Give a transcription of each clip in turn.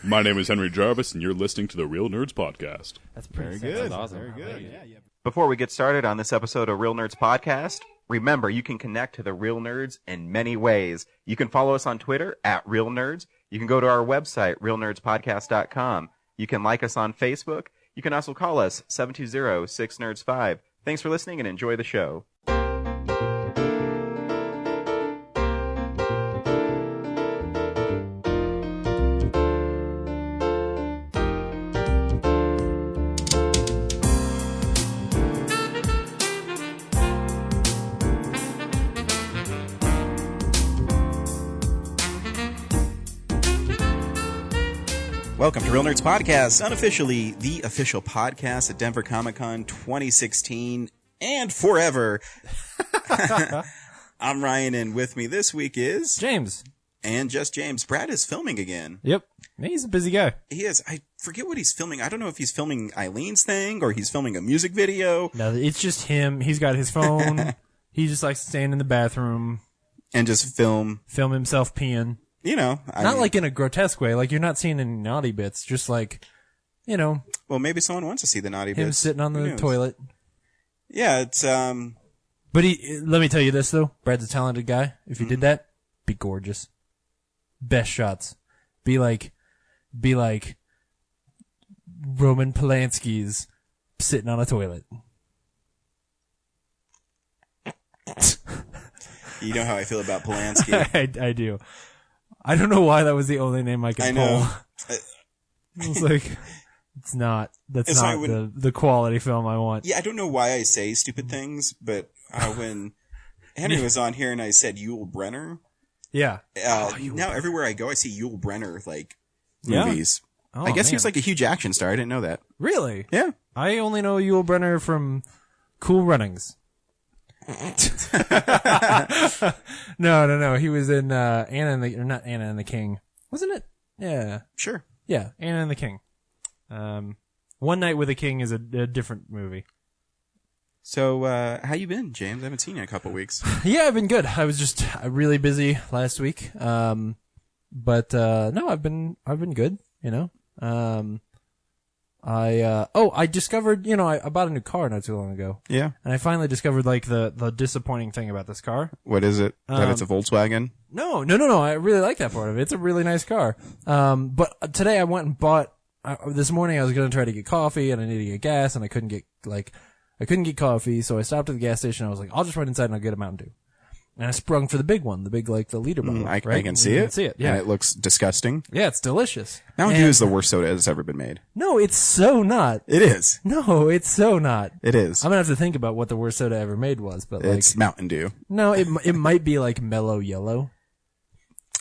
My name is Henry Jarvis, and you're listening to the Real Nerds Podcast. That's pretty good. That's awesome. Very good. Yeah. Before we get started on this episode of Real Nerds Podcast, remember you can connect to the Real Nerds in many ways. You can follow us on Twitter at Real Nerds. You can go to our website, realnerdspodcast.com. You can like us on Facebook. You can also call us 720-6nerds5. Thanks for listening and enjoy the show. Welcome to Real Nerds Podcast, unofficially the official podcast at Denver Comic Con 2016 and forever. I'm Ryan, and with me this week is James. And just James. Brad is filming again. Yep. He's a busy guy. He is. I forget what he's filming. I don't know if he's filming Eileen's thing or he's filming a music video. No, it's just him. He's got his phone. He just likes to stand in the bathroom And just film himself peeing. You know. Not like in a grotesque way. Like, you're not seeing any naughty bits. Just like, you know. Well, maybe someone wants to see the naughty him bits. sitting on the toilet. Yeah, it's, But let me tell you this, though. Brad's a talented guy. If he did that, be gorgeous. Best shots. Be like Roman Polanski's sitting on a toilet. You know how I feel about Polanski. I do. I don't know why that was the only name I could I pull. know. I was like, it's not. That's not the quality film I want. Yeah, I don't know why I say stupid things, but when Henry was on here and I said Yul Brynner, yeah. Now everywhere I go, I see Yul Brynner movies. Oh, I guess he man. was like a huge action star. I didn't know that. Really? Yeah. I only know Yul Brynner from Cool Runnings. No. He was in not Anna and the King, wasn't it? Yeah, Sure. yeah, Anna and the King. One Night with a King is a different movie. So, how you been, James? I haven't seen you in a couple weeks. Yeah, I've been good. I was just really busy last week. But no, I've been good. You know. I discovered, I bought a new car not too long ago. Yeah. And I finally discovered, like, the disappointing thing about this car. What is it? That it's a Volkswagen? No. I really like that part of it. It's a really nice car. But today I went and bought, this morning I was going to try to get coffee and I needed to get gas and I couldn't get coffee. So I stopped at the gas station. I was like, I'll just run inside and I'll get a Mountain Dew. And I sprung for the big one, the liter bottle. I right? can see You it. can see it, yeah. And it looks disgusting. Yeah, it's delicious. Mountain Dew is the worst soda that's ever been made. No, it's so not. It is. No, it's so not. It is. I'm gonna have to think about what the worst soda ever made was, but like, It's Mountain Dew. no, it might be like Mellow Yellow.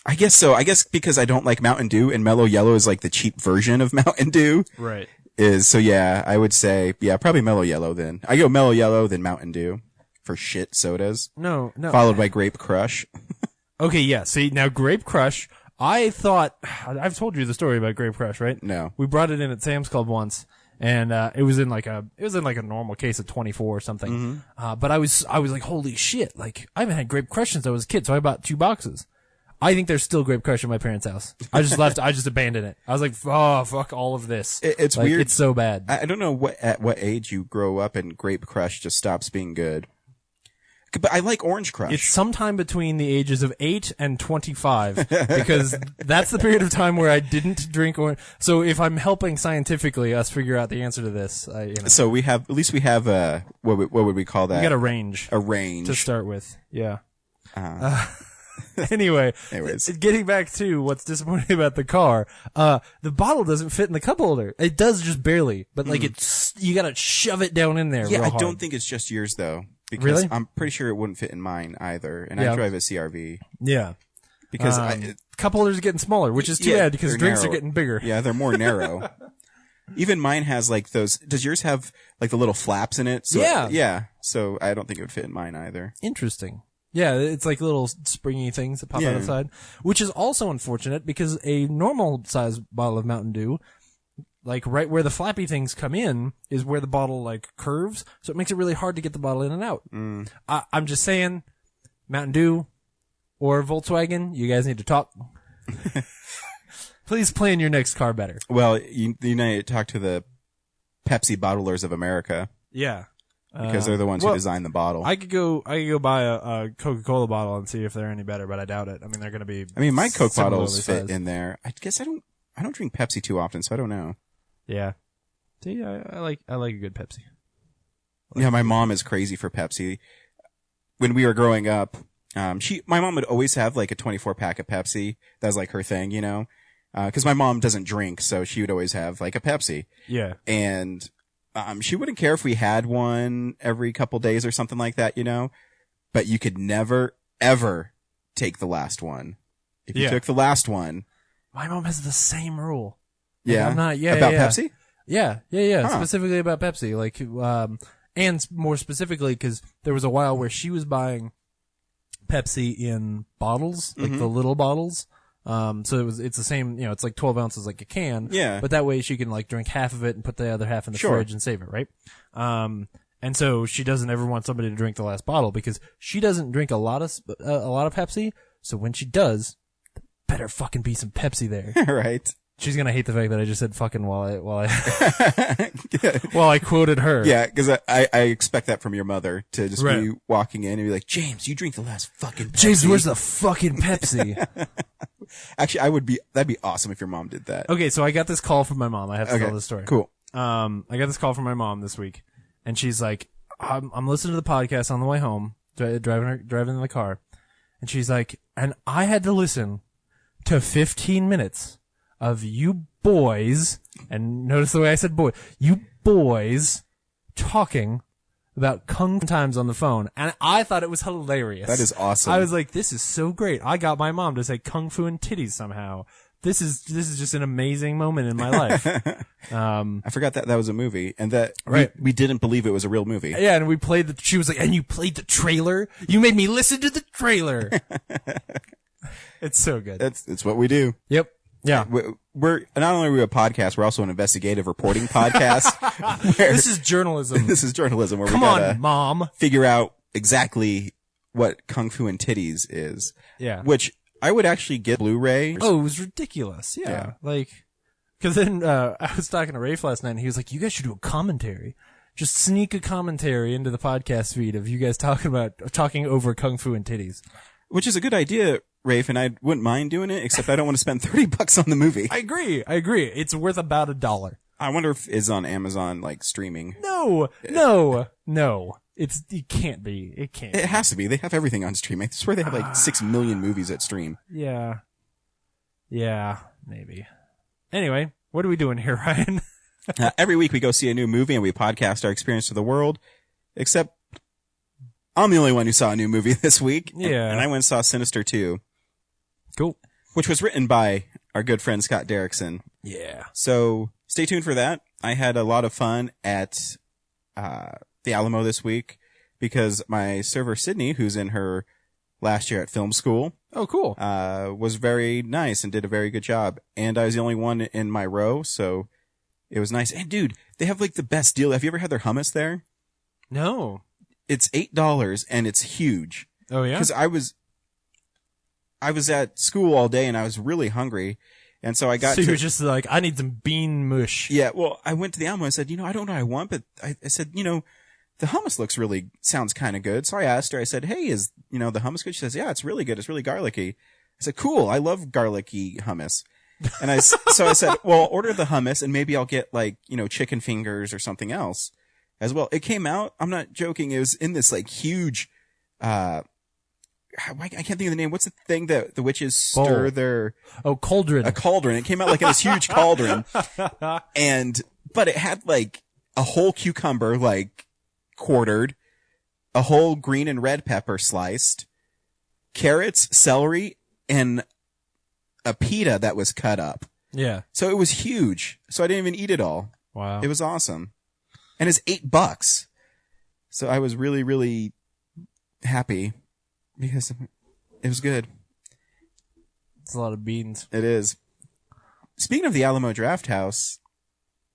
I guess so. I guess because I don't like Mountain Dew and Mellow Yellow is like the cheap version of Mountain Dew. Right. So yeah, I would say, probably Mellow Yellow then. I go Mellow Yellow, then Mountain Dew for shit sodas. No. Followed by Grape Crush. Okay, yeah. See, now Grape Crush, I thought, I've told you the story about Grape Crush, right? No. We brought it in at Sam's Club once, and it was in like a normal case of 24 or something. But I was like, holy shit! Like, I haven't had Grape Crush since I was a kid, so I bought 2 boxes. I think there's still Grape Crush in my parents' house. I just abandoned it. I was like, oh, fuck all of this. It's like, weird. It's so bad. I don't know at what age you grow up and Grape Crush just stops being good. But I like Orange Crush. It's sometime between the ages of 8 and 25, because that's the period of time where I didn't drink orange. So if I'm helping scientifically us figure out the answer to this, So we have what would we call that? We got a range. A range to start with. Yeah. Anyways, getting back to what's disappointing about the car, the bottle doesn't fit in the cup holder. It does just barely, but like you gotta shove it down in there. Yeah, real hard. I don't think it's just yours though. Because Really? I'm pretty sure it wouldn't fit in mine either. And Yeah. I drive a CRV. Yeah. Because cup holders are getting smaller, which is too bad because they're drinks narrow. are getting bigger. Yeah, they're more narrow. Even mine has like those. Does yours have like the little flaps in it? So, Yeah. Yeah. So I don't think it would fit in mine either. Interesting. Yeah, it's like little springy things that pop out of the side, which is also unfortunate because a normal size bottle of Mountain Dew, like right where the flappy things come in, is where the bottle like curves, so it makes it really hard to get the bottle in and out. I'm just saying, Mountain Dew or Volkswagen, you guys need to talk. Please plan your next car better. Well, you need to talk to the Pepsi bottlers of America. Yeah. Because they're the ones who designed the bottle. I could go buy a Coca-Cola bottle and see if they're any better, but I doubt it. I mean, they're going to be. I mean, my Coke bottles similarly fit sized. in there. I guess I don't drink Pepsi too often, so I don't know. Yeah. See, I like a good Pepsi. Yeah, my mom is crazy for Pepsi. When we were growing up, my mom would always have like a 24 pack of Pepsi. That was like her thing, you know? Cause my mom doesn't drink, so she would always have like a Pepsi. Yeah. And, she wouldn't care if we had one every couple days or something like that, you know? But you could never, ever take the last one. If you took the last one. My mom has the same rule. Yeah. I'm not, about Pepsi? Yeah. Huh. Specifically about Pepsi. Like, and more specifically, cause there was a while where she was buying Pepsi in bottles, like the little bottles. So it's the same, you know, it's like 12 ounces like a can. Yeah. But that way she can like drink half of it and put the other half in the Sure. fridge and save it, right? And so she doesn't ever want somebody to drink the last bottle because she doesn't drink a lot of Pepsi. So when she does, better fucking be some Pepsi there. Right. She's gonna hate the fact that I just said fucking while I quoted her. Yeah, because I expect that from your mother to just Right. be walking in and be like, James, you drink the last fucking Pepsi. James, where's the fucking Pepsi? Actually, that'd be awesome if your mom did that. Okay, so I got this call from my mom. I have to tell this story. Cool. I got this call from my mom this week, and she's like, I'm listening to the podcast on the way home, driving in the car, and she's like, and I had to listen to 15 minutes of you boys, and notice the way I said boy, you boys talking about Kung Fu times on the phone, and I thought it was hilarious. That is awesome. I was like, this is so great. I got my mom to say Kung Fu and titties somehow. This is just an amazing moment in my life. I forgot that was a movie, and that Right. we didn't believe it was a real movie. Yeah, and we played she was like, and you played the trailer? You made me listen to the trailer. It's so good. It's what we do. Yep. Yeah. We're not only are we a podcast, we're also an investigative reporting podcast. This is journalism. This is journalism where Come we gotta on, Mom. figure out exactly what Kung Fu and Titties is. Yeah. Which I would actually get Blu-ray. Oh, it was ridiculous. Yeah. Yeah. Like, cause then, I was talking to Rafe last night and he was like, you guys should do a commentary. Just sneak a commentary into the podcast feed of you guys talking over Kung Fu and titties. Which is a good idea, Rafe, and I wouldn't mind doing it, except I don't want to spend $30 on the movie. I agree. It's worth about $1. I wonder if it's on Amazon, like, streaming. No. It can't be. It can't. It has to be. They have everything on stream. I swear they have like 6 million movies at stream. Yeah. Yeah, maybe. Anyway, what are we doing here, Ryan? Every week we go see a new movie and we podcast our experience to the world, except I'm the only one who saw a new movie this week. Yeah. And I went and saw Sinister 2. Cool. Which was written by our good friend Scott Derrickson. Yeah. So stay tuned for that. I had a lot of fun at the Alamo this week because my server Sydney, who's in her last year at film school, Oh, cool. was very nice and did a very good job. And I was the only one in my row, so it was nice. And dude, they have like the best deal. Have you ever had their hummus there? No. It's $8 and it's huge. Oh, yeah? Because I was at school all day and I was really hungry. And so I got So you were just like, I need some bean mush. Yeah, well, I went to the Alamo and said, I don't know what I want, but I said, the hummus sounds kind of good. So I asked her, I said, hey, is, the hummus good? She says, yeah, it's really good. It's really garlicky. I said, cool. I love garlicky hummus. And so I said, well, order the hummus and maybe I'll get like, chicken fingers or something else as well. It came out, I'm not joking. It was in this like huge, I can't think of the name. What's the thing that the witches stir Bowl. their... Oh, cauldron. A cauldron. It came out like in this huge cauldron. But it had like a whole cucumber, like quartered, a whole green and red pepper sliced, carrots, celery, and a pita that was cut up. Yeah. So it was huge. So I didn't even eat it all. Wow. It was awesome. And it's $8. So I was really, really happy because it was good. It's a lot of beans. It is. Speaking of the Alamo Draft House,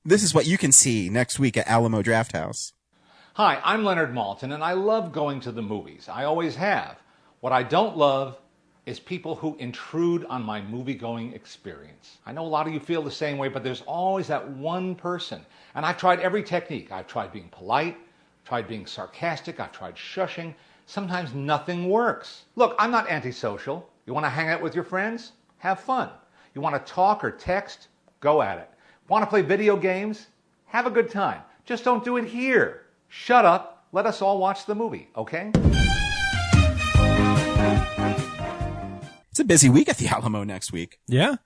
this is what you can see next week at Alamo Draft House. Hi, I'm Leonard Maltin, and I love going to the movies. I always have. What I don't love is people who intrude on my movie-going experience. I know a lot of you feel the same way, but there's always that one person. And I've tried every technique. I've tried being polite, tried being sarcastic, I've tried shushing. Sometimes nothing works. Look, I'm not antisocial. You want to hang out with your friends? Have fun. You want to talk or text? Go at it. Want to play video games? Have a good time. Just don't do it here. Shut up. Let us all watch the movie, okay? It's a busy week at the Alamo next week. Yeah?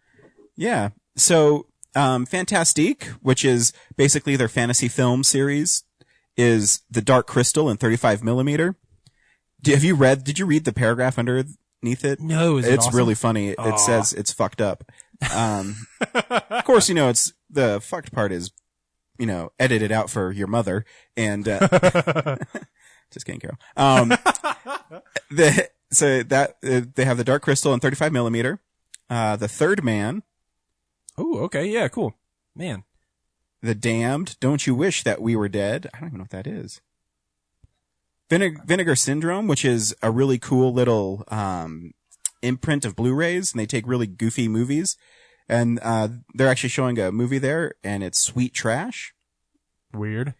Yeah. So, Fantastique, which is basically their fantasy film series, is The Dark Crystal in 35 millimeter. Did you read the paragraph underneath it? No, is it It's awesome? really funny. It says it's fucked up. Of course, it's the fucked part is, edited out for your mother and, just kidding, Carol. So they have The Dark Crystal in 35 millimeter. The Third Man. Oh, okay. Yeah, cool. Man. The Damned. Don't You Wish That We Were Dead. I don't even know what that is. Vinegar Syndrome, which is a really cool little, imprint of Blu-rays, and they take really goofy movies. And, they're actually showing a movie there, and it's Sweet Trash. Weird.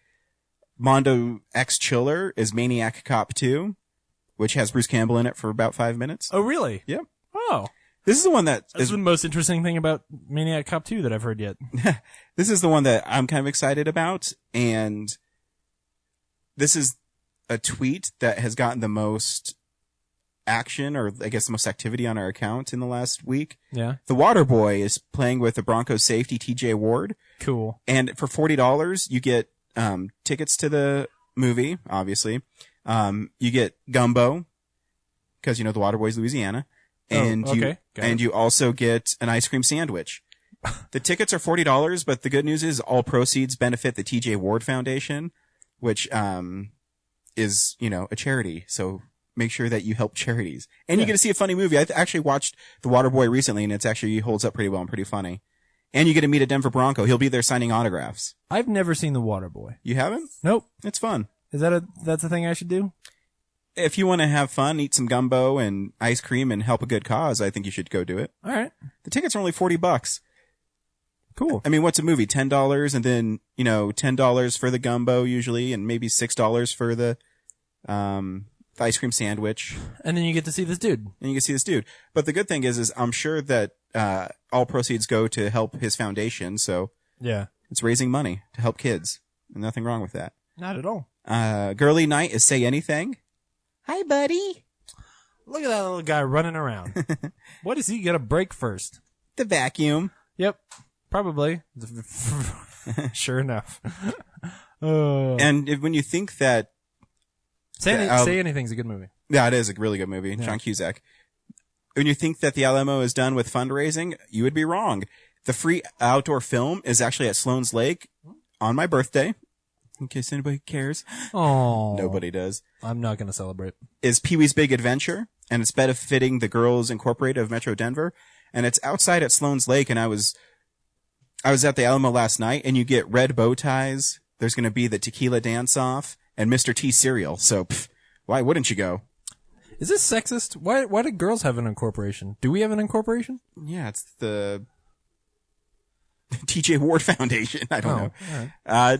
Mondo X Chiller is Maniac Cop 2, which has Bruce Campbell in it for about 5 minutes. Oh, really? Yep. Oh. This is the one that That's is the most interesting thing about Maniac Cop 2 that I've heard yet. this is the one that I'm kind of excited about, and this is a tweet that has gotten the most action, or I guess the most activity on our account in the last week. Yeah. The Water Boy is playing with the Broncos safety TJ Ward, Cool. and for $40 you get tickets to the movie, obviously. You get gumbo, because the Water Boy's Louisiana. And okay. Got it. you also get an ice cream sandwich. The tickets are $40, but the good news is all proceeds benefit the TJ Ward Foundation, which, is, a charity. So make sure that you help charities. And you get to see a funny movie. I actually watched The Waterboy recently, and it's actually holds up pretty well and pretty funny. And you get to meet a Denver Bronco. He'll be there signing autographs. I've never seen The Waterboy. You haven't? Nope. It's fun. Is that's a thing I should do? If you want to have fun, eat some gumbo and ice cream and help a good cause, I think you should go do it. All right. The tickets are only $40. Cool. I mean, what's a movie? $10 and then, $10 for the gumbo usually, and maybe $6 for the ice cream sandwich. And then you get to see this dude. And you can see this dude. But the good thing is I'm sure that, all proceeds go to help his foundation. So Yeah. it's raising money to help kids. And nothing wrong with that. Not at all. Girly Night is Say Anything. Hi, buddy. Look at that little guy running around. What is he gonna break first? The vacuum. Yep. Probably. Sure enough. And when you think that, Say Anything's a good movie. yeah, it is a really good movie. Yeah. John Cusack. When you think that the Alamo is done with fundraising, you would be wrong. The free outdoor film is actually at Sloan's Lake on my birthday. In case anybody cares. Oh. Nobody does. I'm not gonna celebrate. Is Pee-wee's Big Adventure, and it's benefiting the Girls Incorporated of Metro Denver, and it's outside at Sloan's Lake, and I was at the Alamo last night, and you get red bow ties. There's going to be the tequila dance-off and Mr. T cereal. So, why wouldn't you go? Is this sexist? Why do girls have an incorporation? Do we have an incorporation? Yeah, it's the TJ Ward Foundation. I don't know. All right.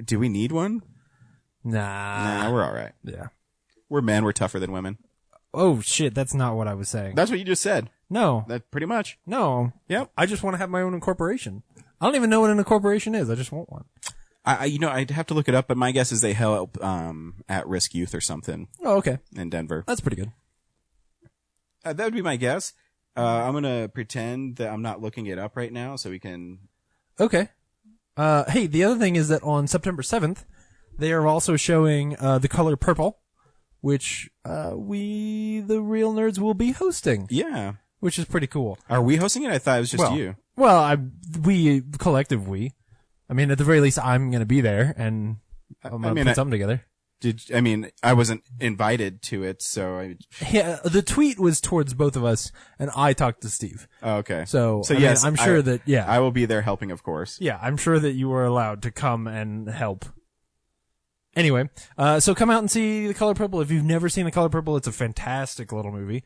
Do we need one? Nah. We're all right. Yeah. We're men. We're tougher than women. Oh shit, that's not what I was saying. That's what you just said. No. That pretty much. No. Yep. I just want to have my own incorporation. I don't even know what an incorporation is. I just want one. I'd have to look it up, but my guess is they help at-risk youth or something Oh, okay. in Denver. That's pretty good. That would be my guess. I'm gonna pretend that I'm not looking it up right now, so we can. Okay. Hey, the other thing is that on September 7th, they are also showing The Color Purple, which we, the Real Nerds, will be hosting, Yeah. which is pretty cool. Are we hosting it? I thought it was just you. Well, we. I mean, at the very least, I'm going to be there, and I'm going to put something together. I wasn't invited to it, so Yeah, the tweet was towards both of us, and I talked to Steve. Oh, okay. So yes, I'm sure that, yeah. I will be there helping, of course. Yeah, I'm sure that you are allowed to come and help. Anyway, so come out and see The Color Purple. If you've never seen The Color Purple, it's a fantastic little movie.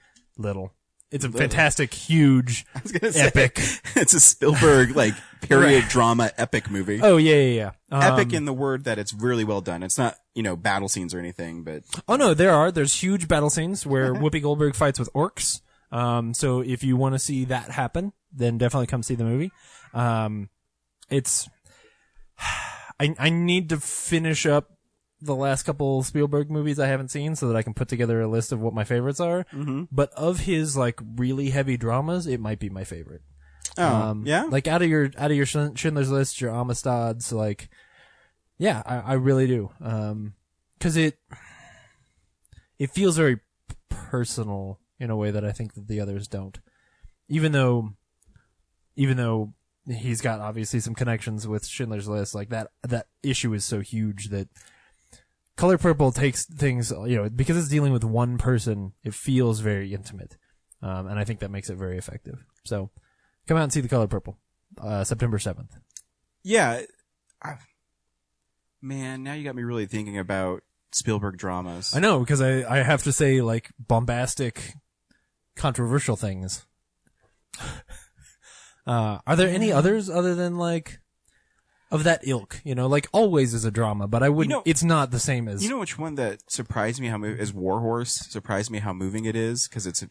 it's a fantastic, huge, I was gonna say, epic. It's a Spielberg like period drama epic movie. Oh yeah. Epic in the word that it's really well done. It's not, battle scenes or anything, but Oh no, there's huge battle scenes where Whoopi Goldberg fights with orcs. So if you want to see that happen, then definitely come see the movie. I need to finish up the last couple Spielberg movies I haven't seen so that I can put together a list of what my favorites are. Mm-hmm. But of his like really heavy dramas, it might be my favorite. Oh, yeah? Like out of your Schindler's List, your Amistad's, like, yeah, I really do. 'Cause it feels very personal in a way that I think that the others don't. Even though he's got obviously some connections with Schindler's List, like that issue is so huge that Color Purple takes things, because it's dealing with one person, it feels very intimate. And I think that makes it very effective. So come out and see The Color Purple, September 7th. yeah. Man, now you got me really thinking about Spielberg dramas. I know, because I have to say, like, bombastic, controversial things. Are there any others other than, like, of that ilk? Like, Always is a drama, but I wouldn't, it's not the same as... You know which one that surprised me is War Horse? Surprised me how moving it is, because it's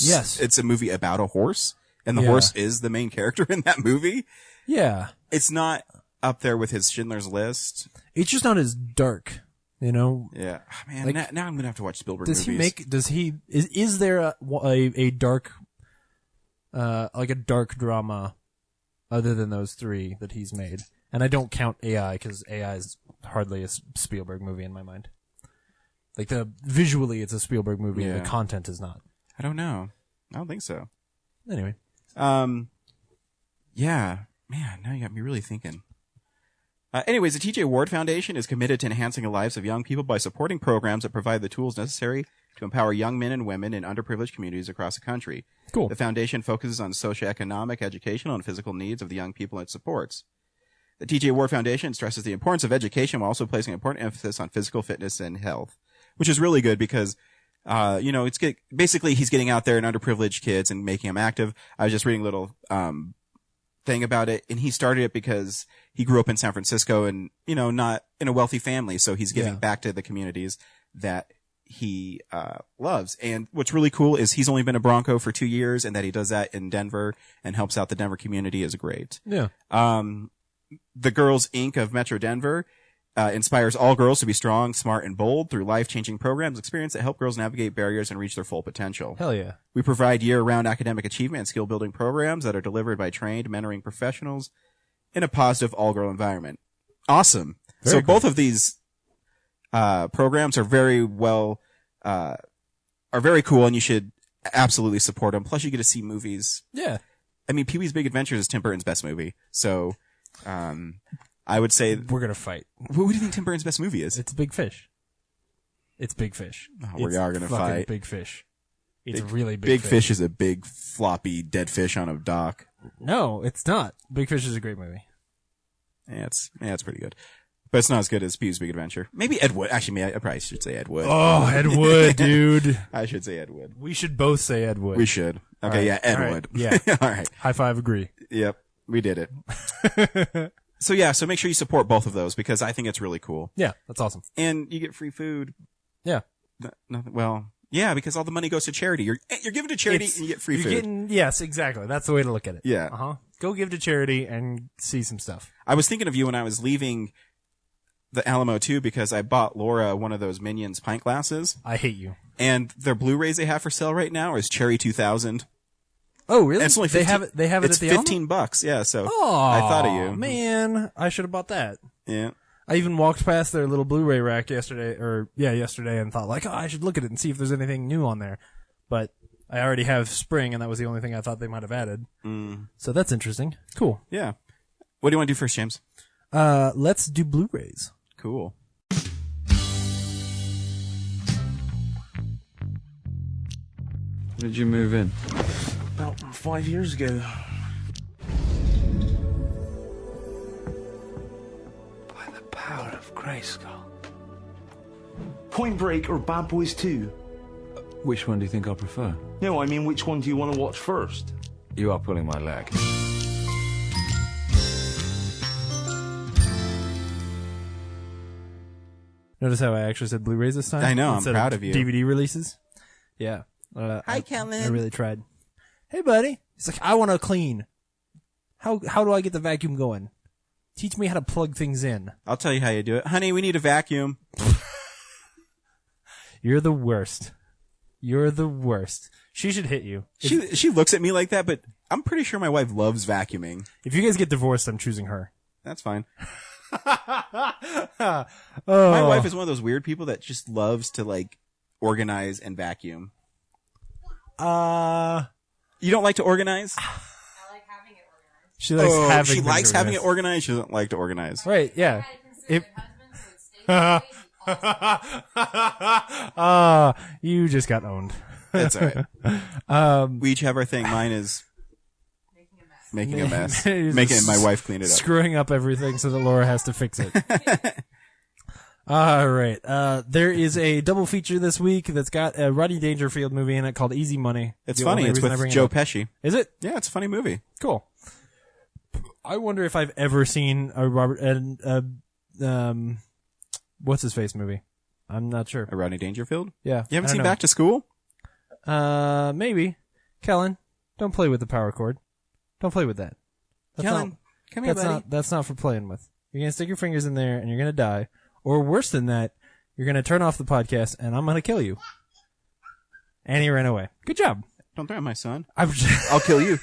yes. It's a movie about a horse, and the horse is the main character in that movie. Yeah. It's not up there with his Schindler's List. It's just not as dark, Yeah. Man, Like, now I'm gonna have to watch Spielberg movies. Is there a dark, like a dark drama other than those three that he's made? And I don't count AI, because AI is hardly a Spielberg movie in my mind. Like, visually it's a Spielberg movie, and the content is not. I don't know. I don't think so. Anyway. Yeah. Man, now you got me really thinking. Anyways, the TJ Ward Foundation is committed to enhancing the lives of young people by supporting programs that provide the tools necessary to empower young men and women in underprivileged communities across the country. Cool. The foundation focuses on socioeconomic, educational, and physical needs of the young people it supports. The TJ Ward Foundation stresses the importance of education while also placing important emphasis on physical fitness and health, which is really good because, basically he's getting out there and underprivileged kids and making them active. I was just reading a little, thing about it, and he started it because he grew up in San Francisco and, not in a wealthy family. So he's giving back to the communities that he, loves. And what's really cool is he's only been a Bronco for 2 years, and that he does that in Denver and helps out the Denver community is great. Yeah. The Girls Inc. of Metro Denver inspires all girls to be strong, smart, and bold through life-changing programs, experience that help girls navigate barriers and reach their full potential. Hell yeah. We provide year-round academic achievement and skill-building programs that are delivered by trained mentoring professionals in a positive all-girl environment. Awesome. Very cool. Both of these programs are very well are very cool, and you should absolutely support them. Plus, you get to see movies. Yeah. I mean, Pee-wee's Big Adventures is Tim Burton's best movie, so I would say we're gonna fight. What do you think Tim Burton's best movie is? It's Big Fish. It's Big Fish. Oh, we are gonna fight. Big Fish. It's really Big Fish is a big floppy dead fish on a dock. No, it's not. Big Fish is a great movie. Yeah, it's pretty good. But it's not as good as Pee-wee's Big Adventure. Maybe Ed Wood. Actually, I probably should say Ed Wood. Oh, Ed Wood, dude. I should say Ed Wood. We should both say Ed Wood. We should. Okay, right. yeah, Ed All right. Wood. Yeah. All right. High five, agree. Yep, we did it. So make sure you support both of those because I think it's really cool. Yeah, that's awesome. And you get free food. Yeah. Yeah, because all the money goes to charity. You're giving to charity and you get free food. Yes, exactly. That's the way to look at it. Yeah. Uh-huh. Go give to charity and see some stuff. I was thinking of you when I was leaving the Alamo too because I bought Laura one of those Minions pint glasses. I hate you. And their Blu-rays they have for sale right now is Cherry 2000. Oh, really? It's only 15, they have it at the Alamo? It's $15, yeah, so Oh, I thought of you. Man, I should have bought that. Yeah. I even walked past their little Blu-ray rack yesterday, and thought like, oh, I should look at it and see if there's anything new on there. But I already have Spring, and that was the only thing I thought they might have added. So that's interesting. Cool. Yeah. What do you want to do first, James? Let's do Blu-rays. Cool. When did you move in? About 5 years ago. By the power of Grayskull. Point Break or Bad Boys 2? Which one do you think I prefer? No, I mean, which one do you want to watch first? You are pulling my leg. Notice how I actually said Blu-rays this time? I know, I'm instead proud of you. DVD releases? Yeah. Hi, Kellen. I really tried. Hey, buddy. He's like, I want to clean. How do I get the vacuum going? Teach me how to plug things in. I'll tell you how you do it. Honey, we need a vacuum. You're the worst. You're the worst. She should hit you. She looks at me like that, but I'm pretty sure my wife loves vacuuming. If you guys get divorced, I'm choosing her. That's fine. Oh. My wife is one of those weird people that just loves to like organize and vacuum. You don't like to organize? I like having it organized. She likes having she things likes having it organized. organized. She doesn't like to organize. Right, yeah. I had considered my husband, so it stays that way. You just got owned. That's all right. We each have our thing. Mine is making a mess. Making my wife clean it up. Screwing up everything so that Laura has to fix it. All right. There is a double feature this week that's got a Rodney Dangerfield movie in it called Easy Money. It's The funny. only It's reason I with bring it Joe up. Pesci. Is it? Yeah, it's a funny movie. Cool. I wonder if I've ever seen a what's his face movie. I'm not sure. A Rodney Dangerfield? Yeah. You haven't I don't seen know. Back to School? Maybe. Kellen, don't play with the power cord. Don't play with that. That's Kellen, come here, buddy. That's not for playing with. You're gonna stick your fingers in there and you're gonna die. Or worse than that, you're gonna turn off the podcast and I'm gonna kill you. And he ran away. Good job. Don't threaten my son. I'll kill you.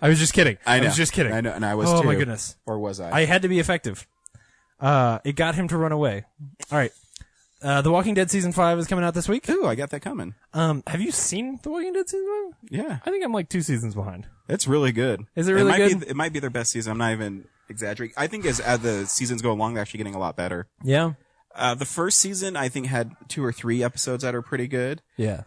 I was just kidding. I know. I was just kidding. I know, and I was Oh too. my goodness. Or was I? I had to be effective. It got him to run away. All right. The Walking Dead season 5 is coming out this week. Ooh, I got that coming. Have you seen The Walking Dead season 5? Yeah. I think I'm like 2 seasons behind. It's really good. Is it really might good? It might be their best season. I'm not even exaggerating. I think as the seasons go along, they're actually getting a lot better. Yeah. The first season, I think, had 2 or 3 episodes that are pretty good. Yeah.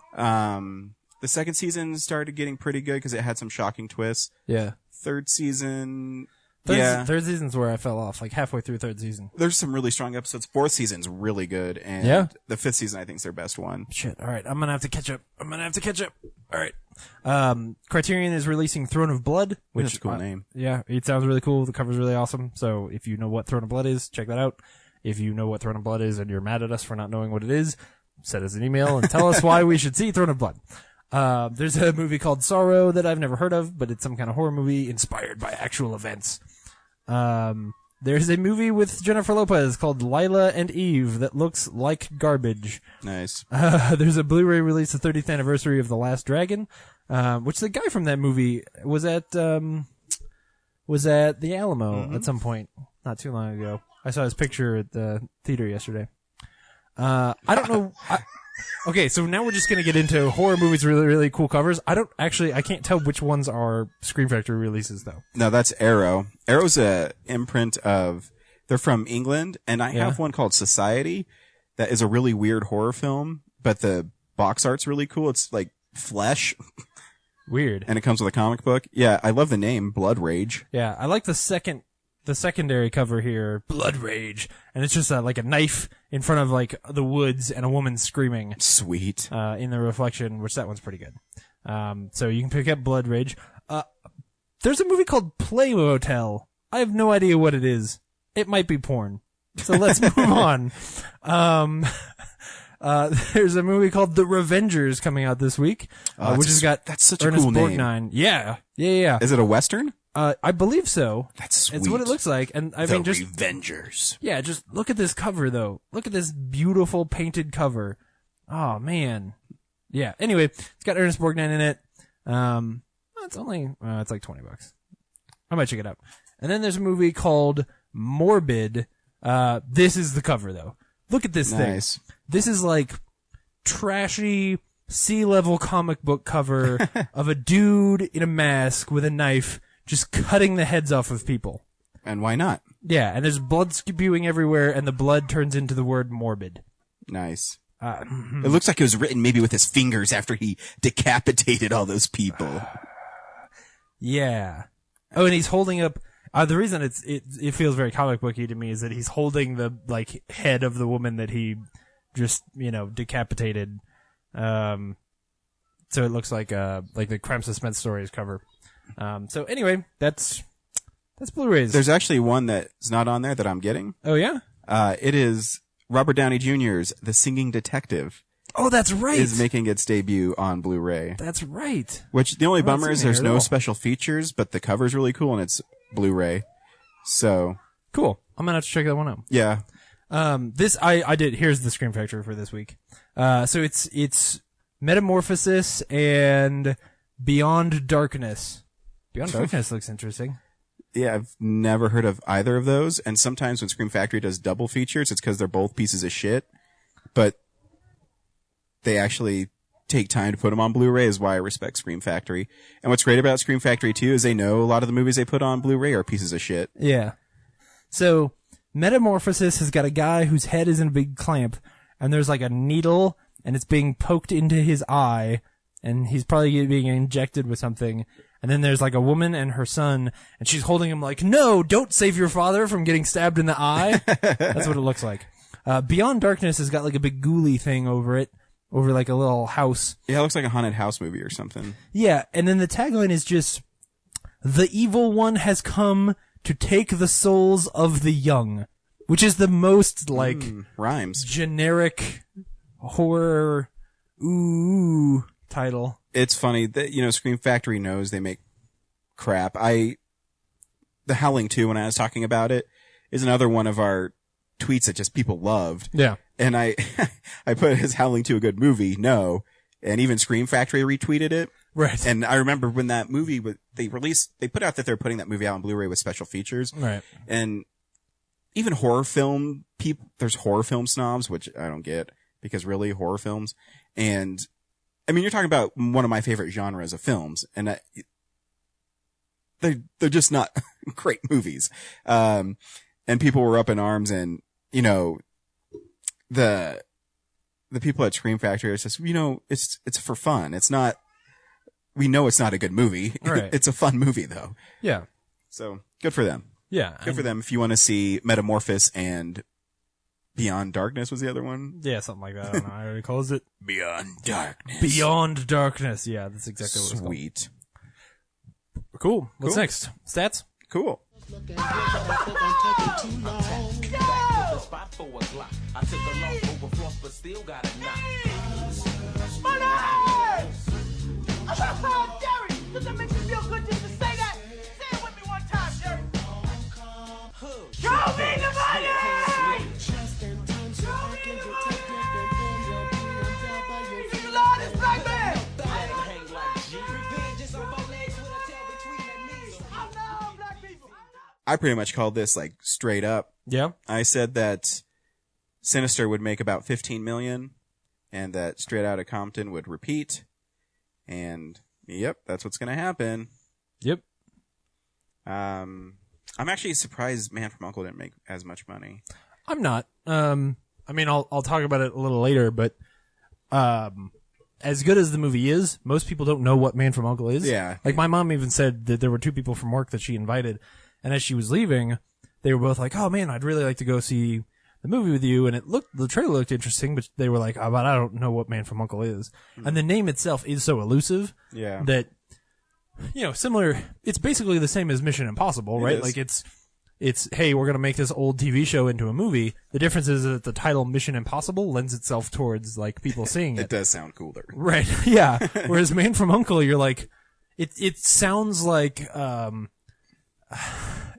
The second season started getting pretty good because it had some shocking twists. Yeah. Third season, Third season's where I fell off, like halfway through third season. there's some really strong episodes. Fourth season's really good, and Yeah? the fifth season I think is their best one. Shit. All right. I'm going to have to catch up. All right. Criterion is releasing Throne of Blood, which That's a cool name. Yeah. It sounds really cool. The cover's really awesome. So if you know what Throne of Blood is, check that out. If you know what Throne of Blood is and you're mad at us for not knowing what it is, send us an email and tell us why we should see Throne of Blood. There's a movie called Sorrow that I've never heard of, but it's some kind of horror movie inspired by actual events. There's a movie with Jennifer Lopez called Lila and Eve that looks like garbage. Nice. There's a Blu-ray release, the 30th anniversary of The Last Dragon, which the guy from that movie was at the Alamo at some point, not too long ago. I saw his picture at the theater yesterday. I don't know. Okay, so now we're just gonna get into horror movies with really, really cool covers. I can't tell which ones are Scream Factory releases though. No, that's Arrow. Arrow's a imprint of, they're from England, and I have one called Society that is a really weird horror film, but the box art's really cool. It's like flesh, Weird. and it comes with a comic book. Yeah, I love the name, Blood Rage. Yeah, I like the secondary cover here, Blood Rage, and it's just like a knife in front of like the woods and a woman screaming Sweet. in the reflection, which that one's pretty good. So you can pick up Blood Rage. There's a movie called Play Motel. I have no idea what it is. It might be porn. So let's move on. There's a movie called The Revengers coming out this week, which has got that's such a Ernest cool name. Borgnine. Yeah. Is it a Western? I believe so. That's sweet. It's what it looks like. And I mean, just, Revengers. yeah, just look at this cover though. Look at this beautiful painted cover. Oh man. Yeah. Anyway, it's got Ernest Borgnine in it. It's only, it's like $20. I might check it out. And then there's a movie called Morbid. This is the cover though. Look at this Nice. thing. This is like trashy sea-level comic book cover of a dude in a mask with a knife just cutting the heads off of people. And why not? Yeah, and there's blood spewing everywhere, and the blood turns into the word morbid. Nice. It looks like it was written maybe with his fingers after he decapitated all those people. Yeah. Oh, and he's holding up. The reason it feels very comic booky to me is that he's holding the like head of the woman that he just decapitated. So it looks like the Crime Suspense Stories cover. So anyway, that's Blu-rays. There's actually one that's not on there that I'm getting. Oh yeah? It is Robert Downey Jr.'s The Singing Detective. Oh, that's right. Is making its debut on Blu-ray. That's right. Which the only bummer is there's at no all. special features, but the cover's really cool and it's Blu-ray. So Cool. I'm gonna have to check that one out. yeah. This I did. Here's the Scream Factory for this week. So it's Metamorphosis and Beyond Darkness. Beyond Darkness looks interesting. Yeah, I've never heard of either of those. And sometimes when Scream Factory does double features, it's because they're both pieces of shit. But they actually take time to put them on Blu-ray is why I respect Scream Factory. And what's great about Scream Factory too is they know a lot of the movies they put on Blu-ray are pieces of shit. Yeah. So Metamorphosis has got a guy whose head is in a big clamp, and there's like a needle, and it's being poked into his eye, and he's probably being injected with something. And then there's like a woman and her son, and she's holding him like, no, don't save your father from getting stabbed in the eye. That's what it looks like. Beyond Darkness has got like a big ghouly thing over it, over like a little house. Yeah, it looks like a haunted house movie or something. Yeah, and then the tagline is just, the evil one has come to take the souls of the young, which is the most like Rhymes. generic horror title. It's funny that, Scream Factory knows they make crap. The Howling 2, when I was talking about it, is another one of our tweets that just people loved. Yeah. And I put, is Howling 2 a good movie? No. And even Scream Factory retweeted it. Right. And I remember when that movie, they put out that they're putting that movie out on Blu-ray with special features. Right. And even horror film people, there's horror film snobs, which I don't get, because really, horror films. And I mean, you're talking about one of my favorite genres of films, and they're just not great movies. And people were up in arms, and the people at Scream Factory are just, it's for fun. It's not. We know it's not a good movie. Right. It's a fun movie, though. Yeah. So good for them. Yeah. Good for them. If you want to see Metamorphosis and Beyond Darkness was the other one. Yeah, something like that. I don't know. I already closed it. Beyond Darkness. Beyond Darkness. Yeah, that's exactly what it's called. Sweet. Cool. What's Cool. next? Stats? Cool. Jerry, does that make you feel good just to say that? Say it with me one time, Jerry. Show me the money! Show me the money! You love this black man! I love black people! I pretty much called this like straight up. Yeah. I said that Sinister would make about 15 million and that Straight Outta Compton would repeat. And yep, that's what's going to happen. Yep. I'm actually surprised Man from U.N.C.L.E. didn't make as much money. I'm not. I mean, I'll talk about it a little later, but as good as the movie is, most people don't know what Man from U.N.C.L.E. is. Yeah. Like my mom even said that there were two people from work that she invited, and as she was leaving, they were both like, "Oh man, I'd really like to go see the movie with you," and the trailer looked interesting, but they were like, "Oh, but I don't know what Man from U.N.C.L.E. is." And the name itself is so elusive Yeah. that, similar, it's basically the same as Mission Impossible, right? is. Like it's, hey, we're gonna make this old TV show into a movie. The difference is that the title Mission Impossible lends itself towards, like, people seeing It it. does sound cooler. Right, yeah. Whereas Man from U.N.C.L.E., you're like, it sounds like,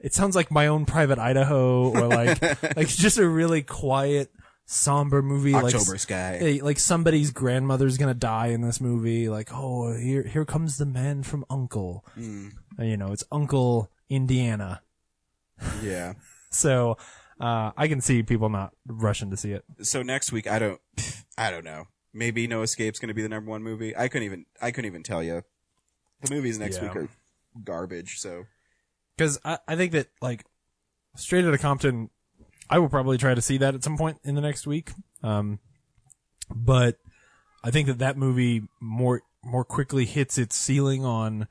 it sounds like My Own Private Idaho, or like just a really quiet, somber movie. October Sky. Hey, like somebody's grandmother's gonna die in this movie. Like, oh, here comes the man from U.N.C.L.E. It's Uncle Indiana. Yeah. So, I can see people not rushing to see it. So next week, I don't know. Maybe No Escape's going to be the number one movie. I couldn't even tell you. The movies next week are garbage. So, because I think that, like, Straight Outta Compton, I will probably try to see that at some point in the next week. But I think that movie more quickly hits its ceiling on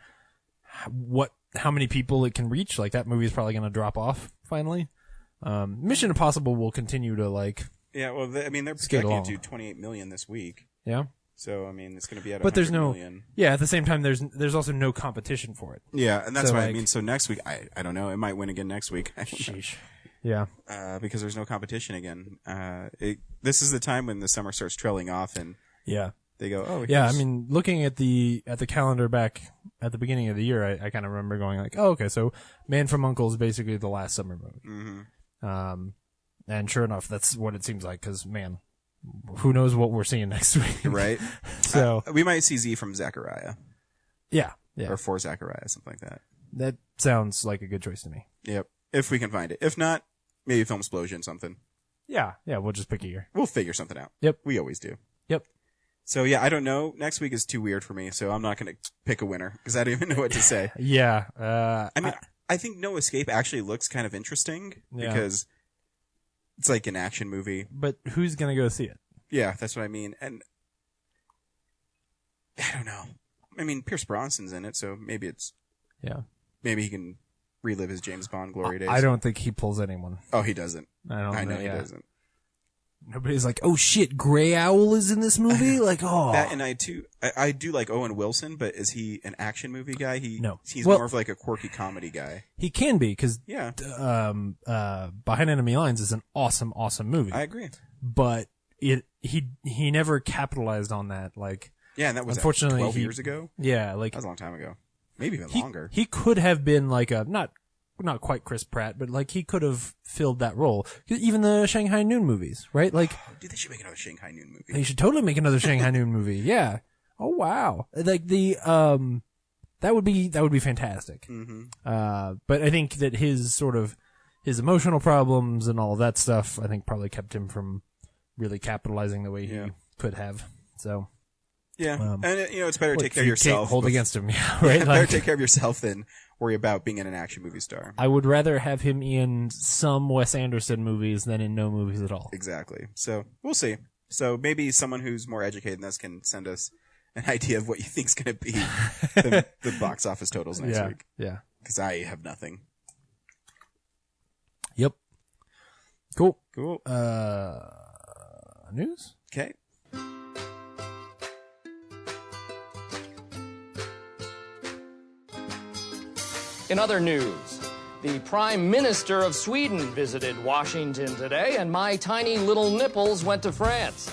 how many people it can reach. Like, that movie is probably going to drop off finally. Mission Impossible will continue to, like, yeah, well, they're skate projecting along. to 28 million this week. Yeah. So I mean, it's going to be at But there's 100 no, million. yeah. At the same time, there's also no competition for it. Yeah, and that's So, what I like- mean. So next week, I don't know. It might win again next week. I don't know. Sheesh. Yeah. Because there's no competition again. This is the time when the summer starts trailing off, and Yeah. they go, "Oh, Yeah. I here's- mean, looking at the calendar back at the beginning of the year, I kind of remember going like, oh, okay, so Man from U.N.C.L.E. is basically the last summer movie. Mhm. And sure enough, that's what it seems like. Because man, who knows what we're seeing next week? right." So We might see Z from Zachariah yeah, yeah, or for Zachariah, something like that. that sounds like a good choice to me. Yep, if we can find it. If not, maybe Film Explosion, something. Yeah, yeah, we'll just pick a year. We'll figure something out. Yep. We always do. Yep. So yeah, I don't know. Next week is too weird for me, so I'm not going to pick a winner because I don't even know what to say. Yeah. I mean, I think No Escape actually looks kind of interesting Yeah. because it's like an action movie. but who's gonna go see it? Yeah, that's what I mean. And I don't know. I mean, Pierce Brosnan's in it, so maybe Yeah. maybe he can relive his James Bond glory days. I don't think he pulls anyone. Oh, he doesn't. I don't. I know think- he yeah. doesn't. Nobody's like, oh shit, Grey Owl is in this movie. Like, oh, That and I do like Owen Wilson, but is he an action movie guy? No. He's Well- more of like a quirky comedy guy. he can be because Yeah, Behind Enemy Lines is an awesome movie. I agree. But he never capitalized on that. Like, Yeah, and that was Unfortunately, 12 he- years ago. yeah, like That was a long time ago. Maybe even he, longer. he could have been like a not quite Chris Pratt, but like he could have filled that role. 'Cause even the Shanghai Noon movies, right? Like Dude, they should make another Shanghai Noon movie. they should totally make another Shanghai Noon movie. Yeah. Oh wow. Like the that would be fantastic. Mm-hmm. But I think that his emotional problems and all of that stuff, I think probably kept him from really capitalizing the way he Yeah. could have. So Yeah, and it's better to what take care of you can't yourself. hold against him, yeah, right? Better Like, take care of yourself than worry about being in an action movie star. I would rather have him in some Wes Anderson movies than in no movies at all. Exactly. So we'll see. So maybe someone who's more educated than us can send us an idea of what you think's going to be the box office totals next Yeah, week. yeah. Because I have nothing. Yep. Cool. Cool. News? Okay. In other news, the Prime Minister of Sweden visited Washington today, and my tiny little nipples went to France.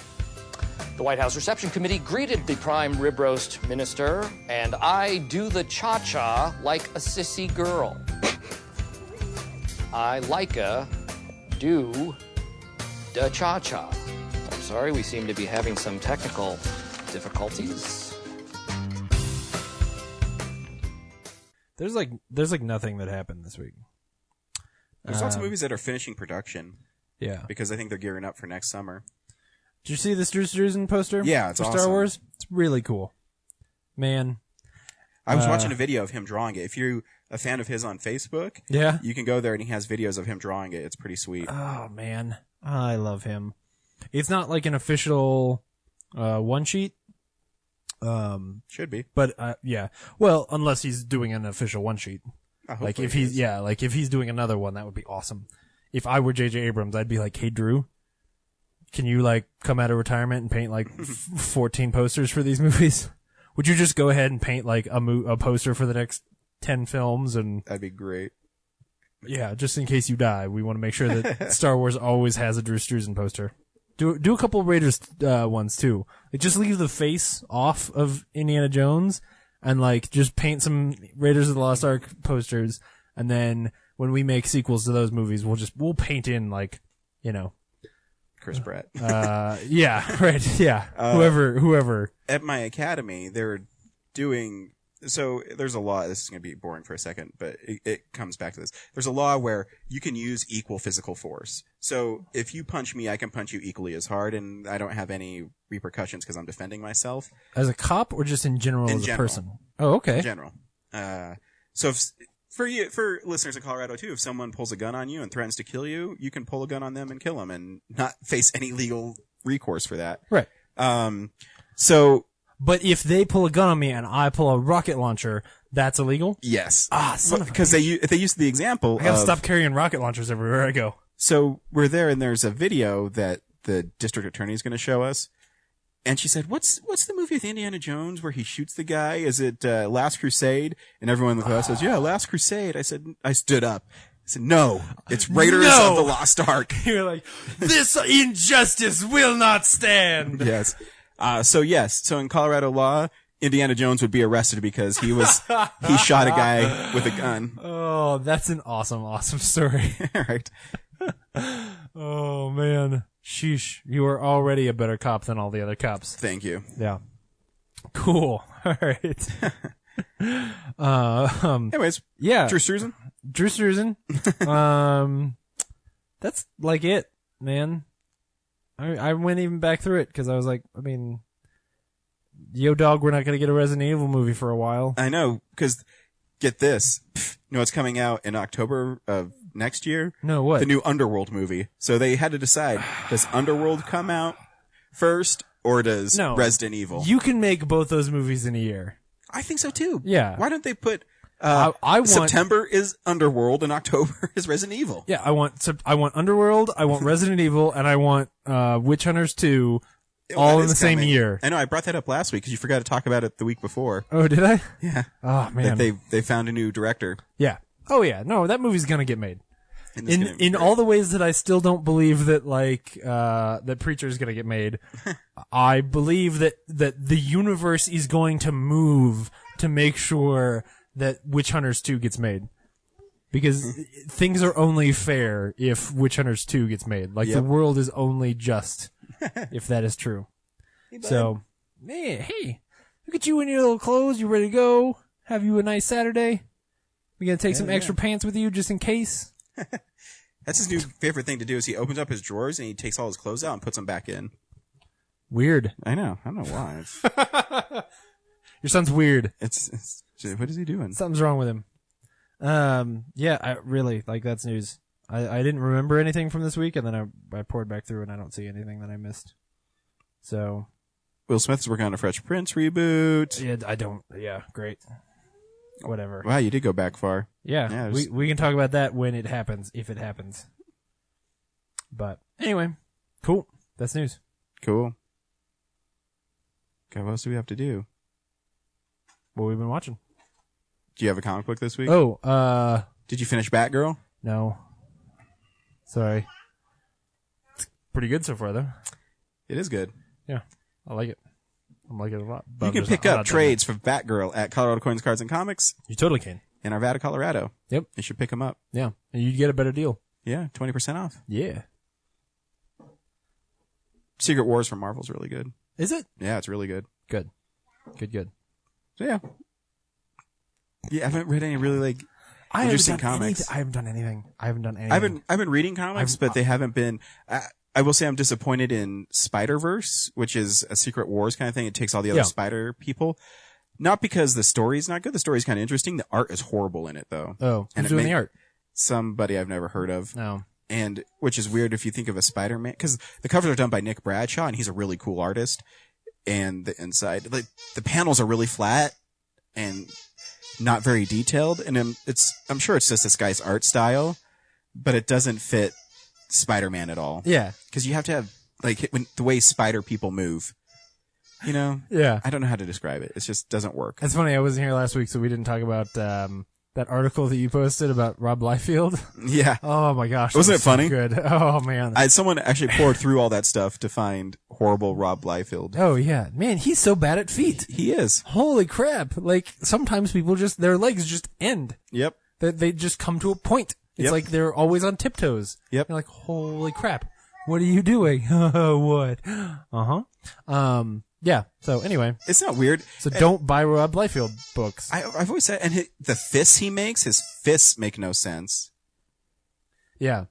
The White House Reception Committee greeted the Prime Rib Roast Minister, and I do the cha-cha like a sissy girl. I do the cha-cha. I'm sorry, we seem to be having some technical difficulties. There's like nothing that happened this week. There's lots of movies that are finishing production Yeah. because I think they're gearing up for next summer. Did you see this Drew Struzan poster? Yeah, it's for Star awesome. Wars. It's really cool. Man. I was watching a video of him drawing it. If you're a fan of his on Facebook, Yeah. you can go there and he has videos of him drawing it. It's pretty sweet. Oh man, I love him. It's not like an official one sheet. Should be. But yeah. Well, unless he's doing an official one sheet. Like hopefully if he he's is. like if he's doing another one, that would be awesome. If I were J.J. Abrams, I'd be like, "Hey Drew, can you like come out of retirement and paint like 14 posters for these movies? Would you just go ahead and paint like a poster for the next 10 films and That'd be great. yeah, just in case you die, we want to make sure that Star Wars always has a Drew Struzan poster. Do a couple of Raiders ones too. Like just leave the face off of Indiana Jones and like just paint some Raiders of the Lost Ark posters, and then when we make sequels to those movies, we'll paint in like, Chris Pratt. yeah, right, yeah, whoever. At my academy, they're doing. So there's a law. This is going to be boring for a second, but it comes back to this. There's a law where you can use equal physical force. So if you punch me, I can punch you equally as hard, and I don't have any repercussions because I'm defending myself. As a cop or just in general In as a general. person? Oh, okay. In general. So for listeners in Colorado too, if someone pulls a gun on you and threatens to kill you, you can pull a gun on them and kill them and not face any legal recourse for that. Right. So But if they pull a gun on me and I pull a rocket launcher, that's illegal? yes, Son of a because they used the example. I gotta of, stop carrying rocket launchers everywhere I go. So we're there, and there's a video that the district attorney is going to show us, And she said, what's the movie with Indiana Jones where he shoots the guy? Is it Last Crusade? And everyone in the class says, yeah, Last Crusade. I stood up. I said, no, it's Raiders of the Lost Ark. You're like, this injustice will not stand. Yes. So in Colorado law, Indiana Jones would be arrested because he shot a guy with a gun. Oh, that's an awesome story. Right. Oh, man. Sheesh. You are already a better cop than all the other cops. Thank you. Yeah. Cool. All right. Anyways. Yeah. Drew Struzan. Drew Struzan. That's like it, man. I went even back through it because I was like, I mean, yo dog, we're not going to get a Resident Evil movie for a while. I know, because get this. You know what's coming out in October of next year? No, what? The new Underworld movie. So they had to decide, does Underworld come out first or does Resident Evil? You can make both those movies in a year. I think so too. Yeah. Why don't they put I want September is Underworld and October is Resident Evil? Yeah, I want Underworld, I want Resident Evil, and I want Witch Hunters 2 all in the same year. I know, I brought that up last week because you forgot to talk about it the week before. Oh, did I? Yeah. Oh, man. That they found a new director. Yeah. Oh, yeah. No, that movie's gonna get made. In all the ways that I still don't believe that that Preacher's gonna get made, I believe that the universe is going to move to make sure that Witch Hunters 2 gets made. Because things are only fair if Witch Hunters 2 gets made. Like, the world is only just if that is true. Hey, so, hey, look at you in your little clothes. You ready to go? Have you a nice Saturday? We gonna take some extra pants with you just in case? That's his new favorite thing to do is he opens up his drawers and he takes all his clothes out and puts them back in. Weird. I know. I don't know why. Your son's weird. It's what is he doing? Something's wrong with him. Yeah, I really, that's news. I didn't remember anything from this week, and then I poured back through, and I don't see anything that I missed. So. Will Smith is working on a Fresh Prince reboot. Yeah, great. Whatever. Wow, you did go back far. Yeah, we can talk about that when it happens, if it happens. But, anyway, cool. That's news. Cool. God, what else do we have to do? What we've been watching. Do you have a comic book this week? Oh, did you finish Batgirl? No. Sorry. It's pretty good so far, though. It is good. Yeah, I like it. I'm liking it a lot. You can pick up trades for Batgirl at Colorado Coins, Cards, and Comics. You totally can. In Arvada, Colorado. Yep. You should pick them up. Yeah, and you'd get a better deal. Yeah, 20% off. Yeah. Secret Wars from Marvel's really good. Is it? Yeah, it's really good. Good. So yeah. You haven't read any really interesting comics. I haven't done anything. I've been reading comics, but they haven't been. I will say I'm disappointed in Spider-Verse, which is a Secret Wars kind of thing. It takes all the other Spider people. Not because the story's not good. The story's kind of interesting. The art is horrible in it, though. Oh, who's doing the art? Somebody I've never heard of. No. And which is weird if you think of a Spider-Man, because the covers are done by Nick Bradshaw, and he's a really cool artist. And the inside, the panels are really flat and not very detailed. And I'm sure it's just this guy's art style, but it doesn't fit Spider-Man at all. Yeah. Because you have to have, the way spider people move. You know? Yeah. I don't know how to describe it. It just doesn't work. That's funny. I wasn't here last week, so we didn't talk about that article that you posted about Rob Liefeld. Yeah. Oh my gosh. Wasn't it funny? Good. Oh man. Someone actually poured through all that stuff to find horrible Rob Liefeld. Oh yeah. Man, he's so bad at feet. He is. Holy crap. Sometimes people their legs just end. Yep. They just come to a point. It's like they're always on tiptoes. Yep. You're like, holy crap. What are you doing? What? Uh-huh. Yeah. So anyway. It's not weird. So don't buy Rob Liefeld books. I've always said, and the fists he makes, his fists make no sense. Yeah.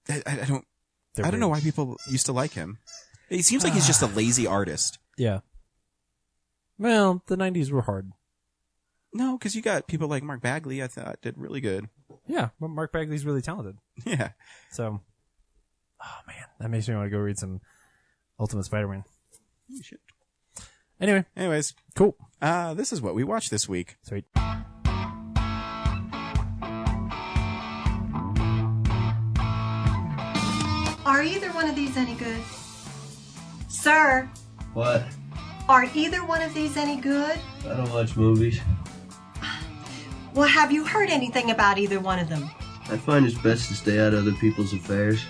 I don't know why people used to like him. It seems like he's just a lazy artist. Yeah. Well, the 90s were hard. No, because you got people like Mark Bagley, I thought, did really good. Yeah, but Mark Bagley's really talented. Yeah. So, oh man, that makes me want to go read some Ultimate Spider-Man. You should. Anyways, cool. This is what we watched this week. Sweet. Are either one of these any good? Sir, What? Are either one of these any good? I don't watch movies. Well, have you heard anything about either one of them? I find it's best to stay out of other people's affairs.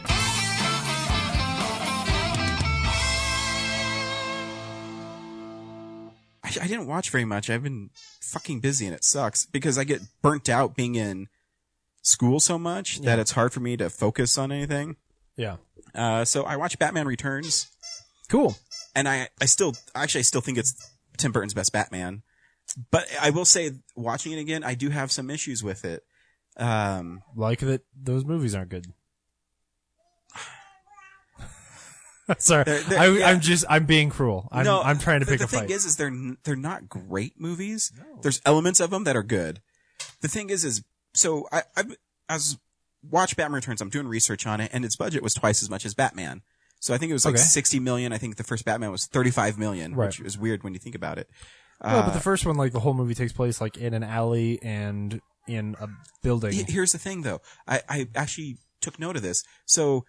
I didn't watch very much. I've been fucking busy and it sucks because I get burnt out being in school so much that it's hard for me to focus on anything. Yeah. So I watched Batman Returns. Cool. And I still think it's Tim Burton's best Batman. But I will say, watching it again, I do have some issues with it. Like that those movies aren't good. Sorry, I'm being cruel. I'm trying to pick a fight. The thing is they're not great movies. No. There's elements of them that are good. The thing is so I watched Batman Returns. I'm doing research on it, and its budget was twice as much as Batman. So I think it was like $60 million. I think the first Batman was $35 million, which is weird when you think about it. Well, but the first one, like the whole movie takes place like in an alley and in a building. Here's the thing, though. I actually took note of this. So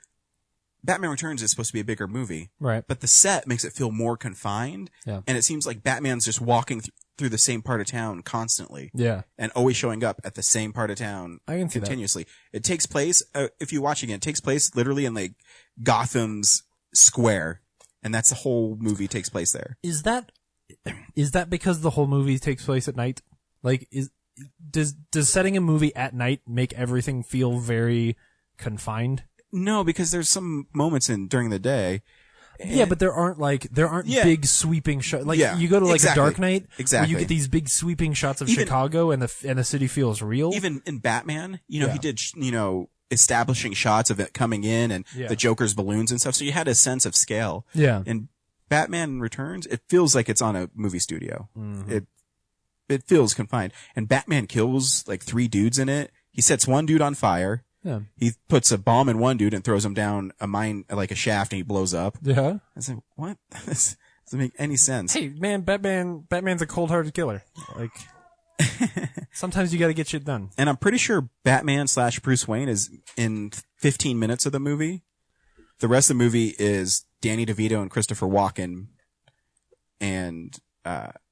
Batman Returns is supposed to be a bigger movie, right? But the set makes it feel more confined, and it seems like Batman's just walking through the same part of town constantly, and always showing up at the same part of town. I can see continuously. It takes place. If you watch again, it takes place literally in like Gotham's square, and that's the whole movie takes place there. Is that because the whole movie takes place at night? Like, does setting a movie at night make everything feel very confined? No, because there's some moments during the day. Yeah, but there aren't big sweeping shots. Like you go to like a Dark Knight, where you get these big sweeping shots of Chicago, and the city feels real. Even in Batman, he did establishing shots of it coming in and the Joker's balloons and stuff, so you had a sense of scale. Yeah. And Batman Returns, it feels like it's on a movie studio. Mm-hmm. It feels confined. And Batman kills like 3 dudes in it. He sets one dude on fire. Yeah. He puts a bomb in one dude and throws him down a mine, like a shaft, and he blows up. Yeah. I said, what? This doesn't make any sense. Hey, man, Batman's a cold-hearted killer. Like, sometimes you gotta get shit done. And I'm pretty sure Batman/Bruce Wayne is in 15 minutes of the movie. The rest of the movie is Danny DeVito and Christopher Walken. And,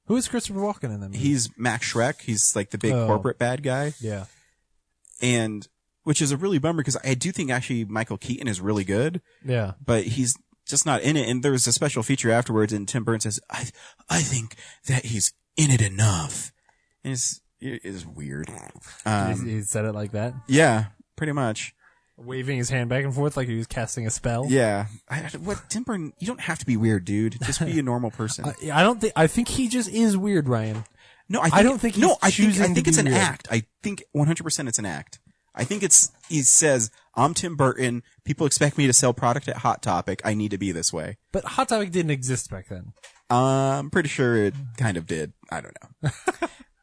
who is Christopher Walken in that movie? He's Max Schreck. He's like the big corporate bad guy. Yeah. And, which is a really bummer because I do think actually Michael Keaton is really good. Yeah. But he's just not in it. And there was a special feature afterwards and Tim Burton says, I think that he's in it enough. And it's weird. He said it like that? Yeah, pretty much. Waving his hand back and forth like he was casting a spell? Yeah. Tim Burton, you don't have to be weird, dude. Just be a normal person. I think he just is weird, Ryan. No, I think it's an act. I think 100% it's an act. I think he says, I'm Tim Burton. People expect me to sell product at Hot Topic. I need to be this way. But Hot Topic didn't exist back then. I'm pretty sure it kind of did. I don't know.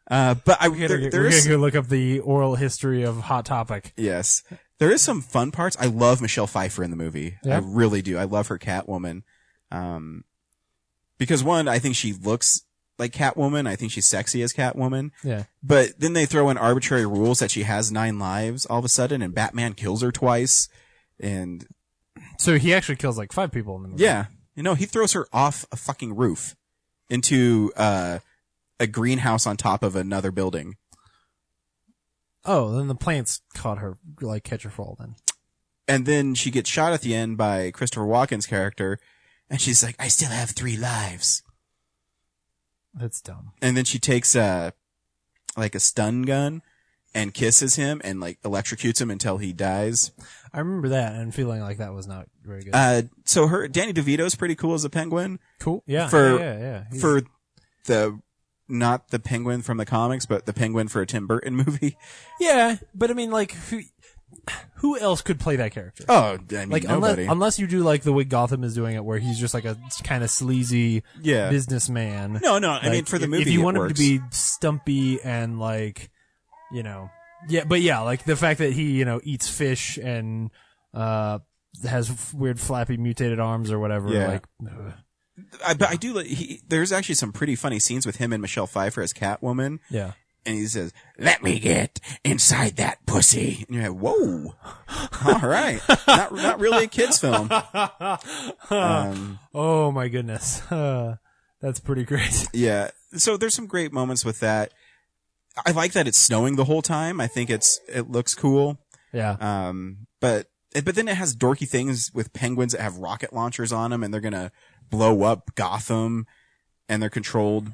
But we're gonna go look up the oral history of Hot Topic. Yes. There is some fun parts. I love Michelle Pfeiffer in the movie. Yeah? I really do. I love her Catwoman. Because one, I think she looks like Catwoman. I think she's sexy as Catwoman. Yeah. But then they throw in arbitrary rules that she has 9 lives all of a sudden, and Batman kills her twice. And so he actually kills like 5 people in the movie. Yeah. He throws her off a fucking roof into a greenhouse on top of another building. Oh, then the plants caught her, like, catch her fall then. And then she gets shot at the end by Christopher Walken's character, and she's like, I still have 3 lives. That's dumb. And then she takes a stun gun and kisses him and like electrocutes him until he dies. I remember that and feeling like that was not very good. So Danny DeVito's pretty cool as a Penguin. Cool. Yeah. For not the Penguin from the comics, but the Penguin for a Tim Burton movie. Yeah, but I mean, like, who else could play that character? Oh, I mean, like, nobody. Unless you do like the way Gotham is doing it, where he's just like a kind of sleazy businessman. No. Like, I mean, for the movie, if you want him to be stumpy and like, like the fact that he, eats fish and has weird flappy mutated arms or whatever. Yeah. Like, but I do. There's actually some pretty funny scenes with him and Michelle Pfeiffer as Catwoman. Yeah. and he says, "Let me get inside that pussy." And you're like, "Whoa, all right, not really a kids film." Oh my goodness, that's pretty great. Yeah, so there's some great moments with that. I like that it's snowing the whole time. I think it looks cool. Yeah. But then it has dorky things with penguins that have rocket launchers on them, and they're gonna blow up Gotham, and they're controlled.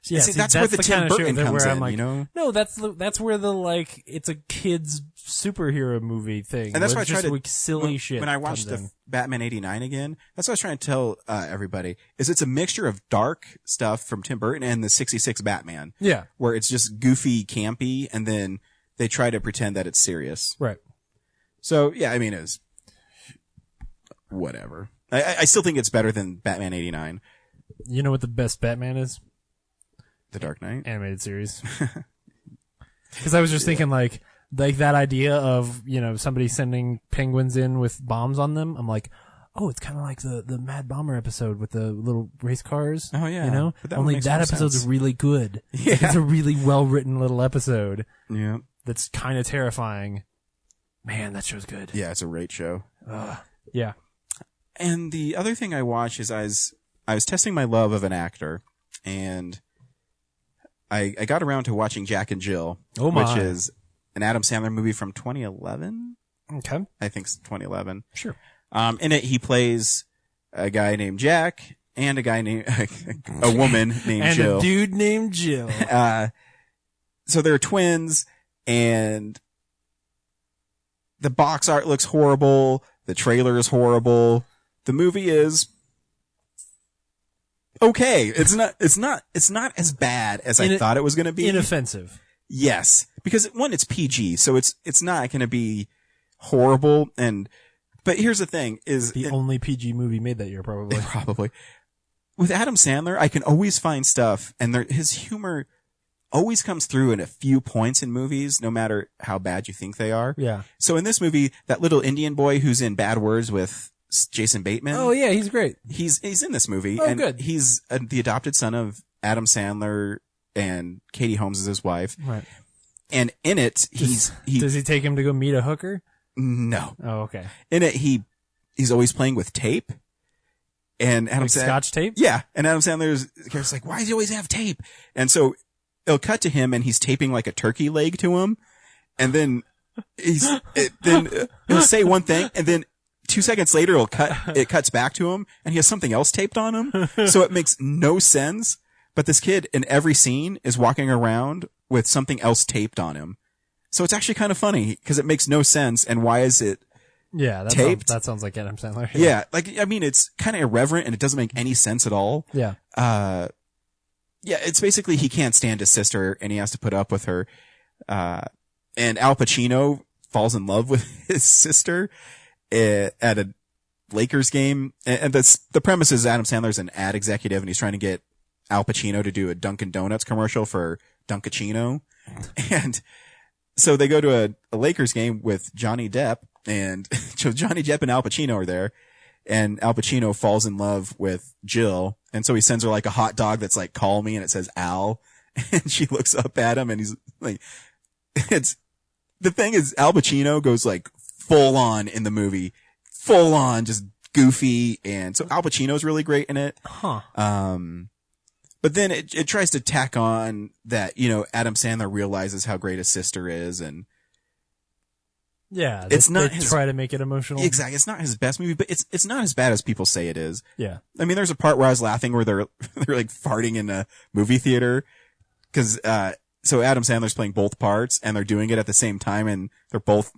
Yeah, see, that's where the Tim Burton comes in, like, you know? No, that's where the like it's a kids superhero movie thing. And that's why I just tried to like silly shit. When I watched the Batman '89 again, that's what I was trying to tell everybody is it's a mixture of dark stuff from Tim Burton and the '66 Batman. Yeah, where it's just goofy, campy, and then they try to pretend that it's serious. Right. So yeah, I mean, it's whatever. I still think it's better than Batman '89. You know what the best Batman is? The Dark Knight animated series. Because I was just thinking like that idea of, you know, somebody sending penguins in with bombs on them. I'm like, oh, it's kind of like the Mad Bomber episode with the little race cars. Oh yeah, you know. But that only that episode's sense. really good. Yeah, it's a really well written little episode. Yeah, that's kind of terrifying. Man, that show's good. Yeah, it's a great show. Yeah. And the other thing I watched is I was testing my love of an actor, and I got around to watching Jack and Jill, which is an Adam Sandler movie from 2011. Okay. I think it's 2011. Sure. In it, he plays a guy named Jack and a guy named, a woman named and Jill. And a dude named Jill. So they're twins, and the box art looks horrible. The trailer is horrible. The movie is okay. It's not as bad as I thought it was going to be. Inoffensive. Yes. Because one, it's PG, so it's not going to be horrible. But here's the thing is the only PG movie made that year, probably. Probably. With Adam Sandler, I can always find stuff, and his humor always comes through in a few points in movies, no matter how bad you think they are. Yeah. So in this movie, that little Indian boy who's in Bad Words with Jason Bateman. Oh yeah, he's great. He's in this movie. Oh, and good. He's the adopted son of Adam Sandler, and Katie Holmes is his wife. Right. And in it, does he take him to go meet a hooker? No. Oh, okay. In it, he's always playing with tape. And Adam like Scotch tape? Yeah. And Adam Sandler's like, why does he always have tape? And so it'll cut to him, and he's taping like a turkey leg to him. And then he'll say one thing, and then 2 seconds later it cuts back to him, and he has something else taped on him. So it makes no sense. But this kid in every scene is walking around with something else taped on him. So it's actually kind of funny because it makes no sense. And why is it taped? That sounds like Adam Sandler. Yeah. It's kind of irreverent, and it doesn't make any sense at all. Yeah. Yeah, it's basically he can't stand his sister, and he has to put up with her. And Al Pacino falls in love with his sister at a Lakers game. And the premise is Adam Sandler's an ad executive, and he's trying to get Al Pacino to do a Dunkin' Donuts commercial for Dunkachino. And so they go to a Lakers game with Johnny Depp, and so Johnny Depp and Al Pacino are there, and Al Pacino falls in love with Jill, and so he sends her like a hot dog that's like, call me, and it says Al, and she looks up at him, and he's like, the thing is, Al Pacino goes like full on in the movie, full on, just goofy, and so Al Pacino's really great in it. Huh. But then it tries to tack on that, you know, Adam Sandler realizes how great his sister is, and yeah, they try to make it emotional. Exactly. It's not his best movie, but it's not as bad as people say it is. Yeah. I mean, there's a part where I was laughing where they're like farting in a movie theater, because so Adam Sandler's playing both parts, and they're doing it at the same time, and they're both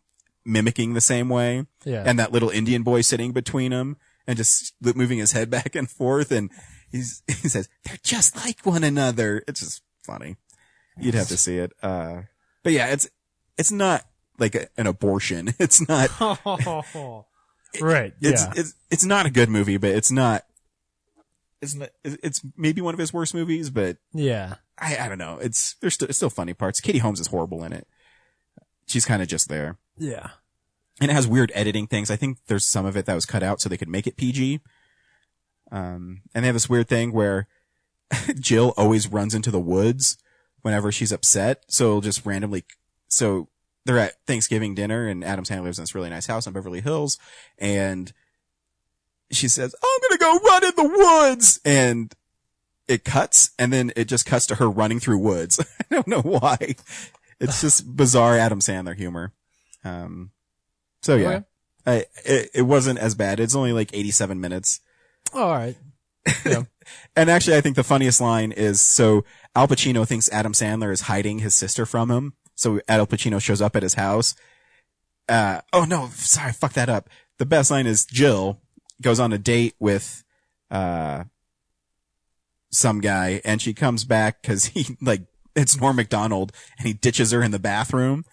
mimicking the same way. Yeah. And that little Indian boy sitting between them and just moving his head back and forth, and he says, they're just like one another. It's just funny. You'd have to see it. But yeah, it's not like an abortion. It's not. Right. Yeah. It's not a good movie, but it's maybe one of his worst movies, but yeah. I don't know. There's still funny parts. Katie Holmes is horrible in it. She's kind of just there. Yeah. And it has weird editing things. I think there's some of it that was cut out so they could make it PG. And they have this weird thing where Jill always runs into the woods whenever she's upset. So it'll just randomly, so they're at Thanksgiving dinner and Adam Sandler lives in this really nice house in Beverly Hills. And she says, I'm going to go run in the woods. And it cuts and then it just cuts to her running through woods. I don't know why. It's just bizarre Adam Sandler humor. So yeah, it wasn't as bad. It's only like 87 minutes. Oh, all right. Yeah. And actually, I think the funniest line is, so Al Pacino thinks Adam Sandler is hiding his sister from him. So Al Pacino shows up at his house. Oh no, sorry, fuck that up. The best line is Jill goes on a date with, some guy and she comes back cause he it's Norm Macdonald and he ditches her in the bathroom.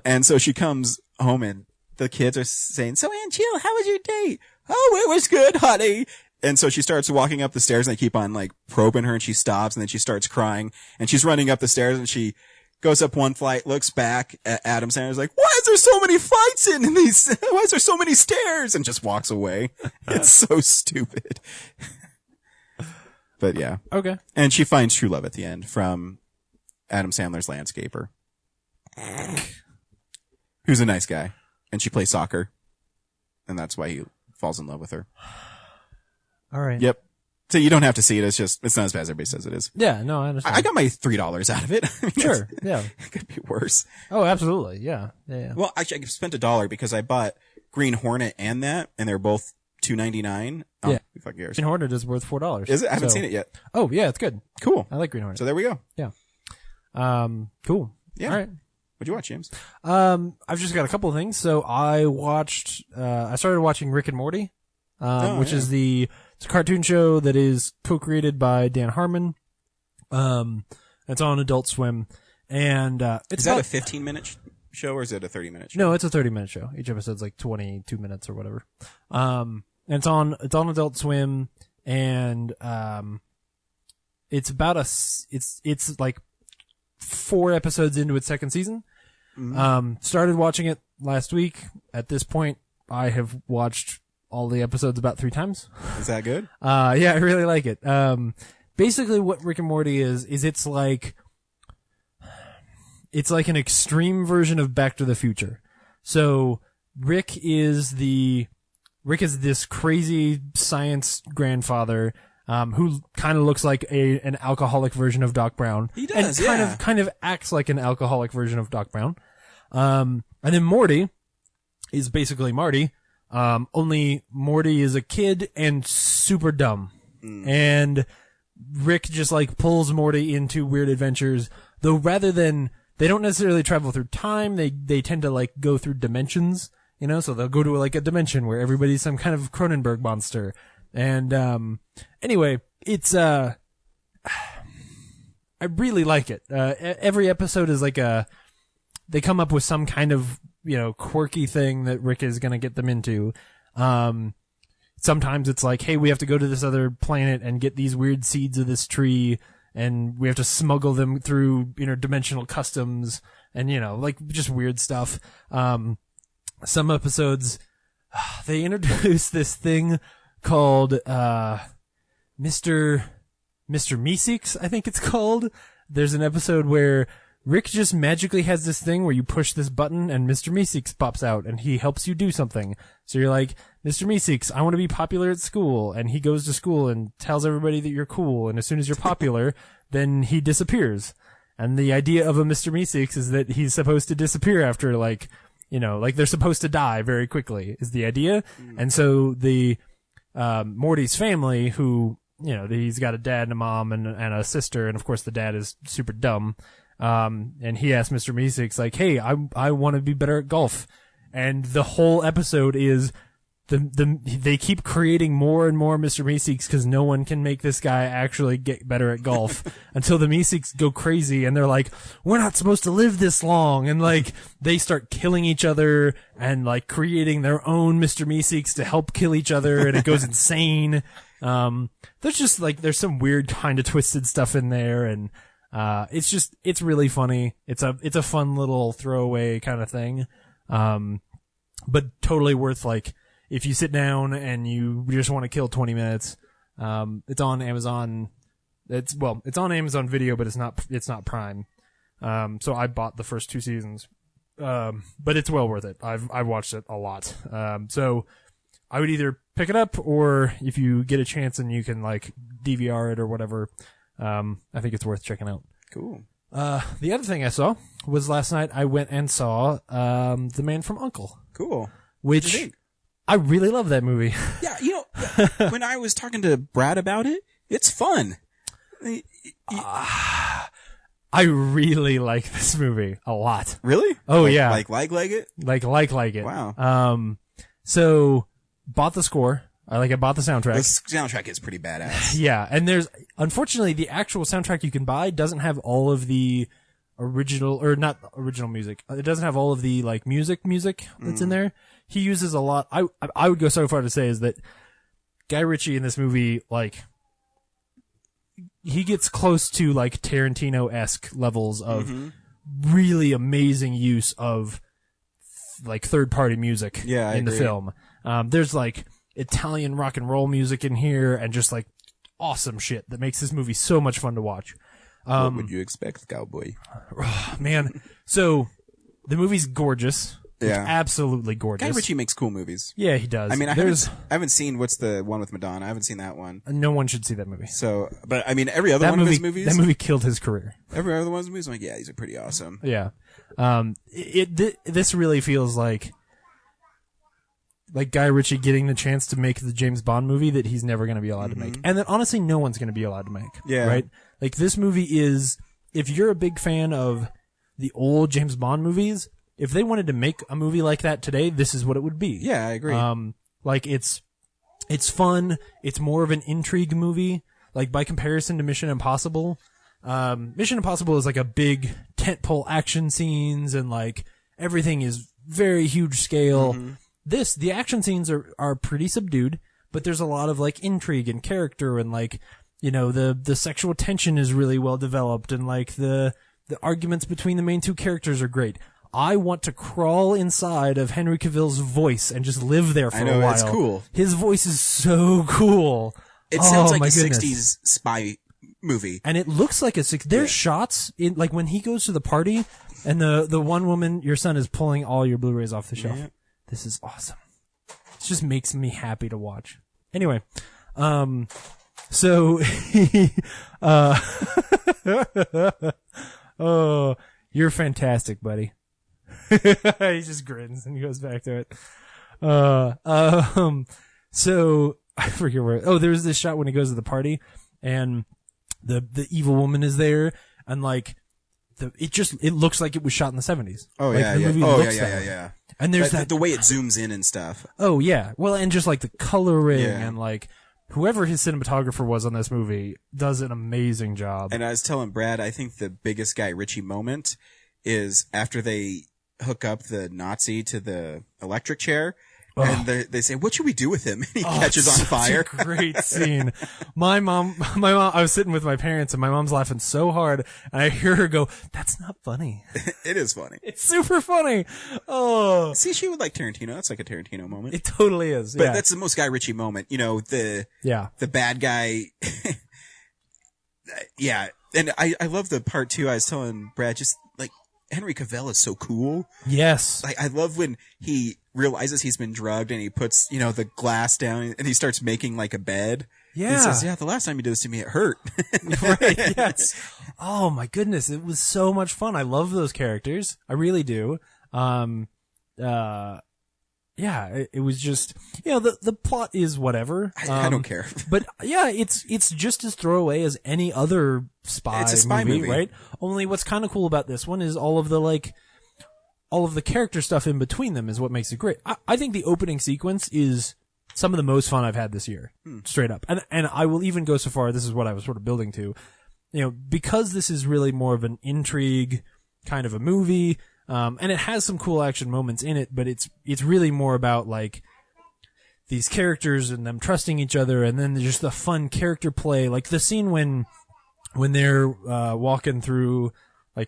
And so she comes home and the kids are saying, so Aunt Jill, how was your date? Oh, it was good, honey. And so she starts walking up the stairs and they keep on probing her and she stops and then she starts crying and she's running up the stairs and she goes up one flight, looks back at Adam Sandler's like, why is there so many flights in these? Why is there so many stairs? And just walks away. It's so stupid. But yeah. Okay. And she finds true love at the end from Adam Sandler's landscaper, who's a nice guy. And she plays soccer. And that's why he falls in love with her. All right. Yep. So you don't have to see it. It's not as bad as everybody says it is. Yeah, no, I understand. I got my $3 out of it. I mean, sure. Yeah. It could be worse. Oh, absolutely. Yeah. Yeah. Well, actually, I spent $1 because I bought Green Hornet and that, and they're both $2.99. Oh, yeah. who fucking cares? Green Hornet is worth $4. Is it? I haven't seen it yet. Oh, yeah, it's good. Cool. I like Green Hornet. So there we go. Yeah. Cool. Yeah. All right. What'd you watch, James? I've just got a couple of things. So I started watching Rick and Morty, which is it's a cartoon show that is co-created by Dan Harmon. It's on Adult Swim. And, is that a 15-minute show or is it a 30-minute show? No, it's a 30-minute show. Each episode's 22 minutes or whatever. And it's on Adult Swim and, it's about it's like 4 episodes into its second season. Mm-hmm. Started watching it last week. At this point, I have watched all the episodes about 3 times. Is that good? Yeah, I really like it. Basically what Rick and Morty is it's like an extreme version of Back to the Future. So Rick is this crazy science grandfather who kind of looks like an alcoholic version of Doc Brown. He does, and kind of acts like an alcoholic version of Doc Brown. And then Morty is basically Marty, only Morty is a kid and super dumb. And Rick just pulls Morty into weird adventures, though rather than, they don't necessarily travel through time, they tend to go through dimensions, so they'll go to a dimension where everybody's some kind of Cronenberg monster. And, anyway, it's, I really like it. Every episode is they come up with some kind of, quirky thing that Rick is gonna get them into. Sometimes it's hey, we have to go to this other planet and get these weird seeds of this tree, and we have to smuggle them through interdimensional customs, and just weird stuff. Some episodes, they introduce this thing called, Mr. Meeseeks, I think it's called. There's an episode where Rick just magically has this thing where you push this button and Mr. Meeseeks pops out and he helps you do something. So you're like, Mr. Meeseeks, I want to be popular at school. And he goes to school and tells everybody that you're cool. And as soon as you're popular, then he disappears. And the idea of a Mr. Meeseeks is that he's supposed to disappear after they're supposed to die very quickly is the idea. And so Morty's family, who, he's got a dad and a mom and a sister. And of course the dad is super dumb. And he asked Mr. Meeseeks, hey, I want to be better at golf. And the whole episode is they keep creating more and more Mr. Meeseeks because no one can make this guy actually get better at golf until the Meeseeks go crazy and they're like, we're not supposed to live this long. And they start killing each other and creating their own Mr. Meeseeks to help kill each other. And it goes insane. There's just there's some weird kind of twisted stuff in there. And, it's really funny. It's a fun little throwaway kind of thing. But totally worth if you sit down and you just want to kill 20 minutes, it's on Amazon It's on Amazon Video, but it's not Prime. So I bought the first 2 seasons. But it's well worth it. I've watched it a lot. So I would either pick it up, or if you get a chance and you can like DVR it or whatever, I think it's worth checking out. Cool. The other thing I saw was last night I went and saw The Man from U.N.C.L.E. Cool. Which I really love that movie. Yeah, you know, when I was talking to Brad about it, it's fun. I really like this movie a lot. Really? Oh, yeah. Like it? Like it. Wow. So bought the score. I bought the soundtrack. The soundtrack is pretty badass. Yeah, and unfortunately, the actual soundtrack you can buy doesn't have all of the original, or not original music. It doesn't have all of the, music that's in there. He uses a lot. I would go so far to say is that Guy Ritchie in this movie, he gets close to, Tarantino-esque levels of really amazing use of, third-party music in the film. There's, Italian rock and roll music in here, and just awesome shit that makes this movie so much fun to watch. What would you expect, cowboy? Man, so the movie's gorgeous. Yeah, it's absolutely gorgeous. Guy Ritchie makes cool movies. Yeah, he does. I mean, I haven't seen what's the one with Madonna. I haven't seen that one. No one should see that movie. So, but I mean, every other one of his movies. That movie killed his career. Every other one of his movies, I'm like, yeah, these are pretty awesome. Yeah, this really feels like Guy Ritchie getting the chance to make the James Bond movie that he's never going to be allowed to make, and that honestly no one's going to be allowed to make. Yeah, right. This movie is, if you're a big fan of the old James Bond movies, if they wanted to make a movie like that today, this is what it would be. Yeah, I agree. It's fun. It's more of an intrigue movie. By comparison to Mission Impossible, Mission Impossible is a big tentpole action scenes and everything is very huge scale. The action scenes are pretty subdued, but there's a lot of intrigue and character and the sexual tension is really well developed and the arguments between the main two characters are great. I want to crawl inside of Henry Cavill's voice and just live there for a while. It's cool. His voice is so cool. It sounds like a goodness. 60s spy movie. And it looks like there's shots in when he goes to the party and the one woman, your son is pulling all your Blu-rays off the shelf. Yeah. This is awesome. It just makes me happy to watch. Anyway, so oh, you're fantastic, buddy. He just grins and he goes back to it. So I forget where. There's this shot when he goes to the party and the evil woman is there and it looks like it was shot in the 70s. Oh yeah, the movie looks that way. Yeah. And there's the way it zooms in and stuff. Oh yeah. Well, and just the coloring and whoever his cinematographer was on this movie does an amazing job. And I was telling Brad, I think the biggest Guy Ritchie moment is after they hook up the Nazi to the electric chair. And they say, "What should we do with him?" And he catches on fire. It's a great scene. My mom, I was sitting with my parents and my mom's laughing so hard and I hear her go, "That's not funny." It is funny. It's super funny. Oh. See, she would like Tarantino. That's like a Tarantino moment. It totally is. But that's the most Guy Ritchie moment. The bad guy. Yeah. And I love the part too. I was telling Brad, just Henry Cavill is so cool. Yes. I love when he realizes he's been drugged and he puts, the glass down and he starts making a bed. Yeah. And he says, "Yeah, the last time you did this to me, it hurt." Right. Yes. Oh my goodness. It was so much fun. I love those characters. I really do. Yeah, it was just, the plot is whatever. I don't care. But yeah, it's just as throwaway as any other It's a spy movie, right? Only what's kind of cool about this one is all of the character stuff in between them is what makes it great. I think the opening sequence is some of the most fun I've had this year. Straight up. And I will even go so far, this is what I was sort of building to, because this is really more of an intrigue kind of a movie, and it has some cool action moments in it, but it's really more about these characters and them trusting each other, and then just the fun character play, the scene when they're walking through,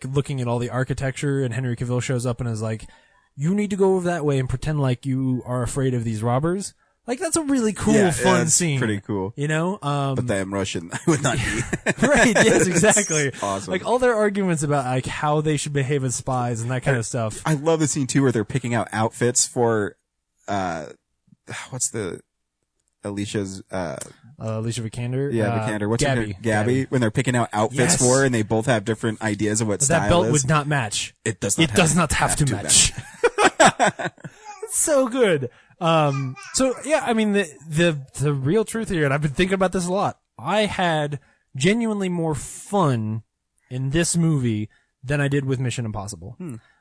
looking at all the architecture, and Henry Cavill shows up and is like, "You need to go over that way and pretend like you are afraid of these robbers." Like, that's a really cool, Yeah, fun it's scene. pretty cool. You know? But them Russian would not be. Right, yes, exactly. It's awesome. Like, all their arguments about, like, how they should behave as spies and that kind of stuff. I love the scene, too, where they're picking out outfits for, what's the, Alicia's, Alicia Vikander? yeah, Vikander. What's Gabby. her Gabby. When they're picking out outfits Yes. for her and they both have different ideas of what But style that belt is. would not match. It does not have to match. It's so good. So yeah, I mean, the real truth here, and I've been thinking about this a lot. I had genuinely more fun in this movie than I did with Mission Impossible.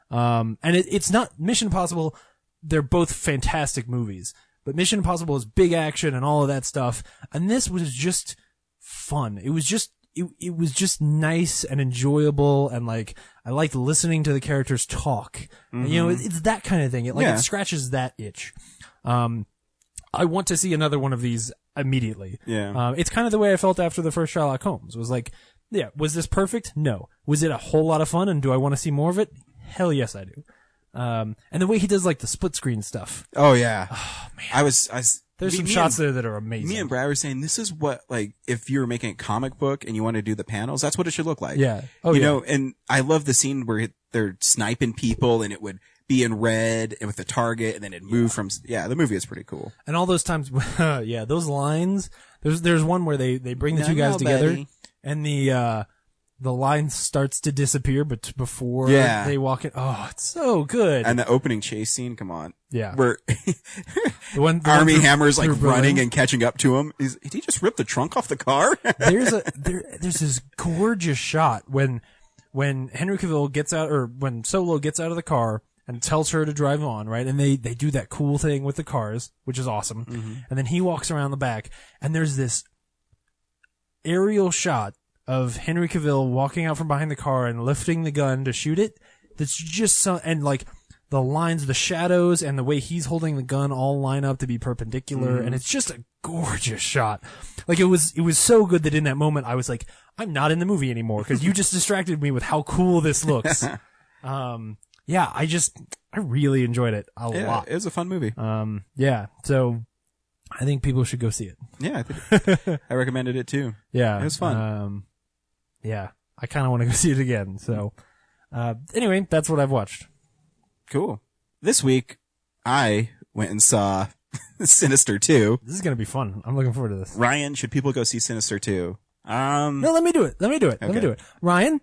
And it's not Mission Impossible. They're both fantastic movies, but Mission Impossible is big action and all of that stuff. And this was just fun. It was just nice and enjoyable, and like I liked listening to the characters talk. And, you know, it's that kind of thing. It scratches that itch. I want to see another one of these immediately. Yeah. It's kind of the way I felt after the first Sherlock Holmes. It was like, yeah, was this perfect? No. Was it a whole lot of fun, and do I want to see more of it? Hell yes, I do. And the way he does like the split screen stuff. Oh yeah. Oh man. I was There's some shots there that are amazing. Me and Brad were saying this is what, like, if you were making a comic book and you want to do the panels, that's what it should look like. Yeah. Oh, you yeah. know, and I love the scene where they're sniping people and it would be in red and with the target and then it'd move from, the movie is pretty cool. And all those times, yeah, those lines, there's one where they bring the two guys No, together buddy. and the line starts to disappear, but before they walk in, oh, it's so good. And the opening chase scene, come on. Yeah. Where the one Army through- Hammer's like through Berlin. running and catching up to him. Did he just rip the trunk off the car? there's this gorgeous shot when Henry Cavill gets out, or when Solo gets out of the car and tells her to drive on, right? And they do that cool thing with the cars, which is awesome. Mm-hmm. And then he walks around the back, and there's this aerial shot of Henry Cavill walking out from behind the car and lifting the gun to shoot it. That's just so, and like the lines, the shadows, and the way he's holding the gun all line up to be perpendicular, and it's just a gorgeous shot. Like it was so good that in that moment I was like, I'm not in the movie anymore because you just distracted me with how cool this looks. Yeah, I really enjoyed it a lot. It was a fun movie. Yeah, so I think people should go see it. Yeah, I think I recommended it too. Yeah, it was fun. Yeah, I kind of want to go see it again. So, anyway, that's what I've watched. Cool. This week, I went and saw Sinister 2. This is going to be fun. I'm looking forward to this. Ryan, should people go see Sinister 2? No, let me do it. Let me do it. Ryan,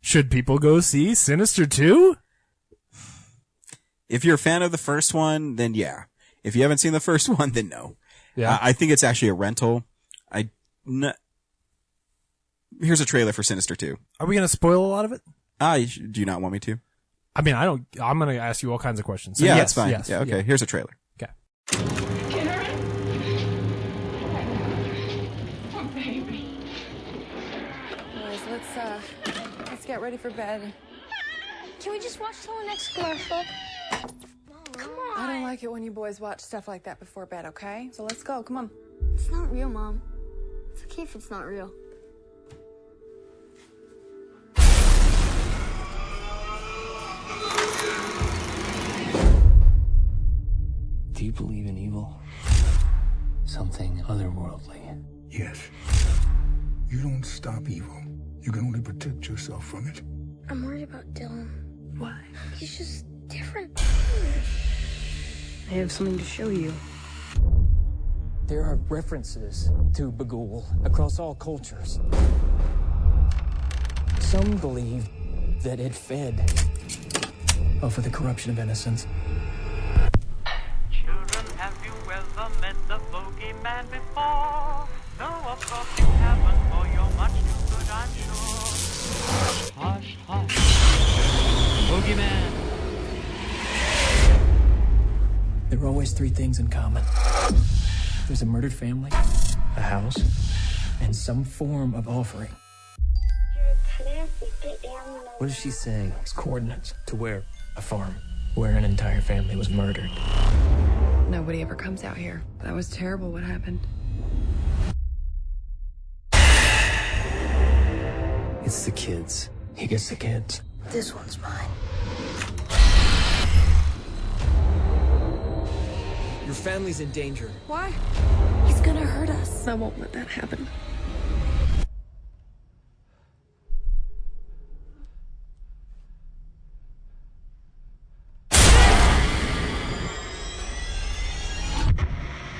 should people go see Sinister 2? If you're a fan of the first one, then yeah. If you haven't seen the first one, then no. Yeah. I think it's actually a rental. Here's a trailer for Sinister 2. Are we going to spoil a lot of it? Do you not want me to? I mean, I'm going to ask you all kinds of questions. So yeah, yes, that's fine. Yes, yeah, okay. Here's a trailer. Okay. Oh, baby. Boys, let's get ready for bed. Can we just watch till the next commercial? Come on. I don't like it when you boys watch stuff like that before bed, okay? So let's go. Come on. It's not real, Mom. It's okay if it's not real. Do you believe in evil? Something otherworldly? Yes. You don't stop evil. You can only protect yourself from it. I'm worried about Dylan. Why? He's just different. I have something to show you. There are references to Bagul across all cultures. Some believe that it fed off of the corruption of innocence. Children, have you ever met the bogeyman before? No, of course you haven't, for you're much too good, I'm sure. Hush, hush, bogeyman. There are always three things in common. There's a murdered family, a house, and some form of offering. What does she say? It's coordinates to where? A farm where an entire family was murdered. Nobody ever comes out here. That was terrible what happened. It's the kids. He gets the kids. This one's mine. Your family's in danger. Why? He's gonna hurt us. I won't let that happen.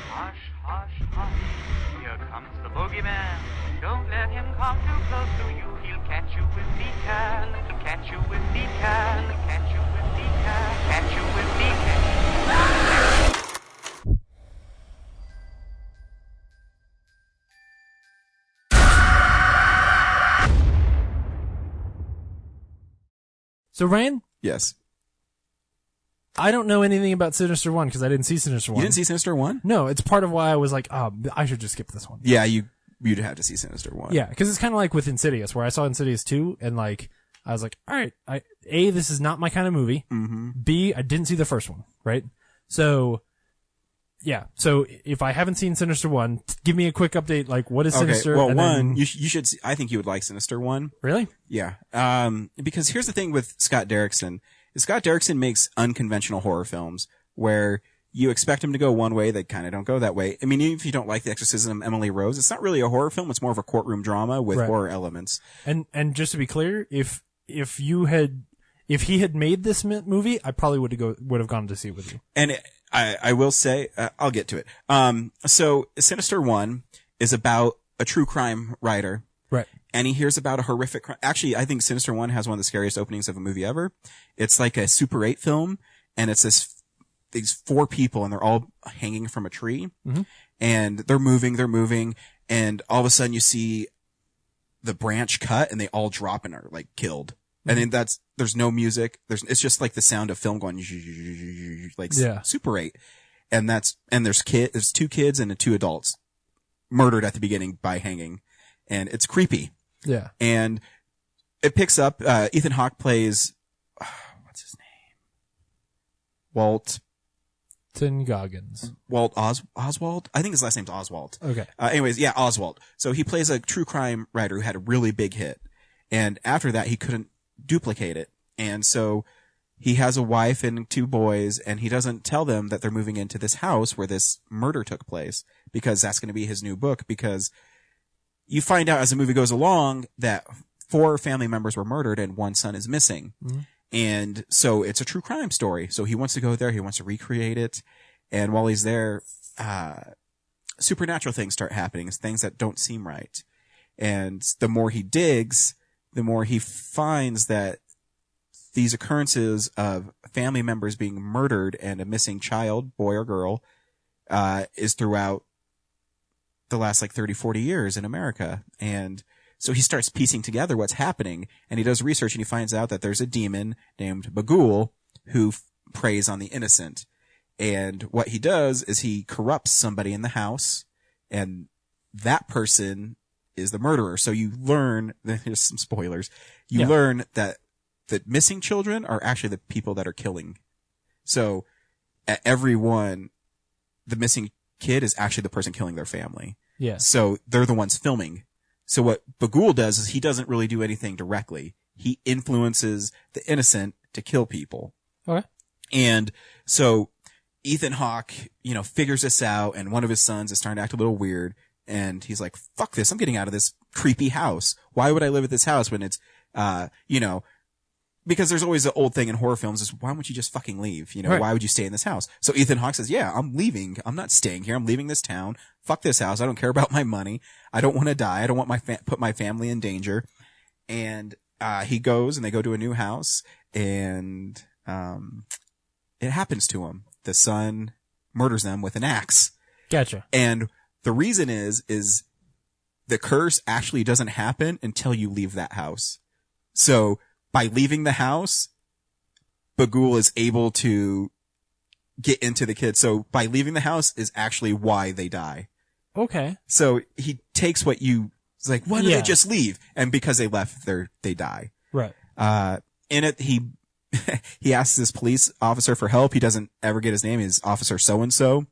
Hush, hush, hush. Here comes the boogeyman. Don't let him come too close to you. He'll catch you if he can. Catch you if he can. Catch you if he can. Catch you if he can. So, Ryan, Yes. I don't know anything about Sinister 1 because I didn't see Sinister 1. You didn't see Sinister 1? No, it's part of why I was like, oh, I should just skip this one. Yeah, you'd have to see Sinister 1. Yeah, because it's kind of like with Insidious, where I saw Insidious 2, and like, I was like, all right, A, this is not my kind of movie. Mm-hmm. B, I didn't see the first one, right? So, yeah. So if I haven't seen Sinister 1, give me a quick update, like, what is Sinister? Okay, well, and one, then... you should see, I think you would like Sinister 1. Really? Yeah. Because here's the thing with Scott Derrickson. Scott Derrickson makes unconventional horror films where you expect him to go one way, they kind of don't go that way. I mean, even if you don't like The Exorcism of Emily Rose, it's not really a horror film, it's more of a courtroom drama with horror elements. And just to be clear, if he had made this movie, I probably would have gone to see it with you. And I will say, I'll get to it. So Sinister 1 is about a true crime writer. Right. And he hears about a horrific crime. Actually, I think Sinister 1 has one of the scariest openings of a movie ever. It's like a Super 8 film, and it's these 4 people, and they're all hanging from a tree. Mm-hmm. And they're moving, and all of a sudden you see the branch cut, and they all drop and are like killed. Mm-hmm. And then there's no music. It's just like the sound of film going like Super 8. And there's 2 kids and 2 adults murdered at the beginning by hanging. And it's creepy. Yeah. And it picks up, Ethan Hawke plays, what's his name? Walt Goggins. Walt Oswald? I think his last name's Oswald. Okay. Anyways, yeah, Oswald. So he plays a true crime writer who had a really big hit. And after that, he couldn't duplicate it. And so he has a wife and 2 boys, and he doesn't tell them that they're moving into this house where this murder took place, because that's going to be his new book, because you find out as the movie goes along that 4 family members were murdered and 1 son is missing. Mm-hmm. And so it's a true crime story. So he wants to go there. He wants to recreate it. And while he's there, supernatural things start happening, things that don't seem right. And the more he digs, the more he finds that these occurrences of family members being murdered and a missing child, boy or girl, is throughout the last like 30, 40 years in America. And so he starts piecing together what's happening, and he does research, and he finds out that there's a demon named Bagul who preys on the innocent. And what he does is he corrupts somebody in the house, and that person is the murderer. So you learn, there's some spoilers, you learn that the missing children are actually the people that are killing. So at every one, the missing kid is actually the person killing their family. Yeah. So they're the ones filming. So what Bagul does is he doesn't really do anything directly. He influences the innocent to kill people. Okay. And so Ethan Hawke, figures this out, and one of his sons is starting to act a little weird, and he's like, fuck this, I'm getting out of this creepy house. Why would I live at this house when it's, because there's always the old thing in horror films is, why won't you just fucking leave? Right. Why would you stay in this house? So Ethan Hawke says, yeah, I'm leaving. I'm not staying here. I'm leaving this town. Fuck this house. I don't care about my money. I don't want to die. I don't want put my family in danger. And, he goes, and they go to a new house, and, it happens to him. The son murders them with an axe. Gotcha. And the reason is the curse actually doesn't happen until you leave that house. So by leaving the house, Bagul is able to get into the kid. So by leaving the house is actually why they die. Okay. So he takes what it's like, why did they just leave? And because they left, they die. Right. In it, he asks this police officer for help. He doesn't ever get his name. He's Officer So-and-so.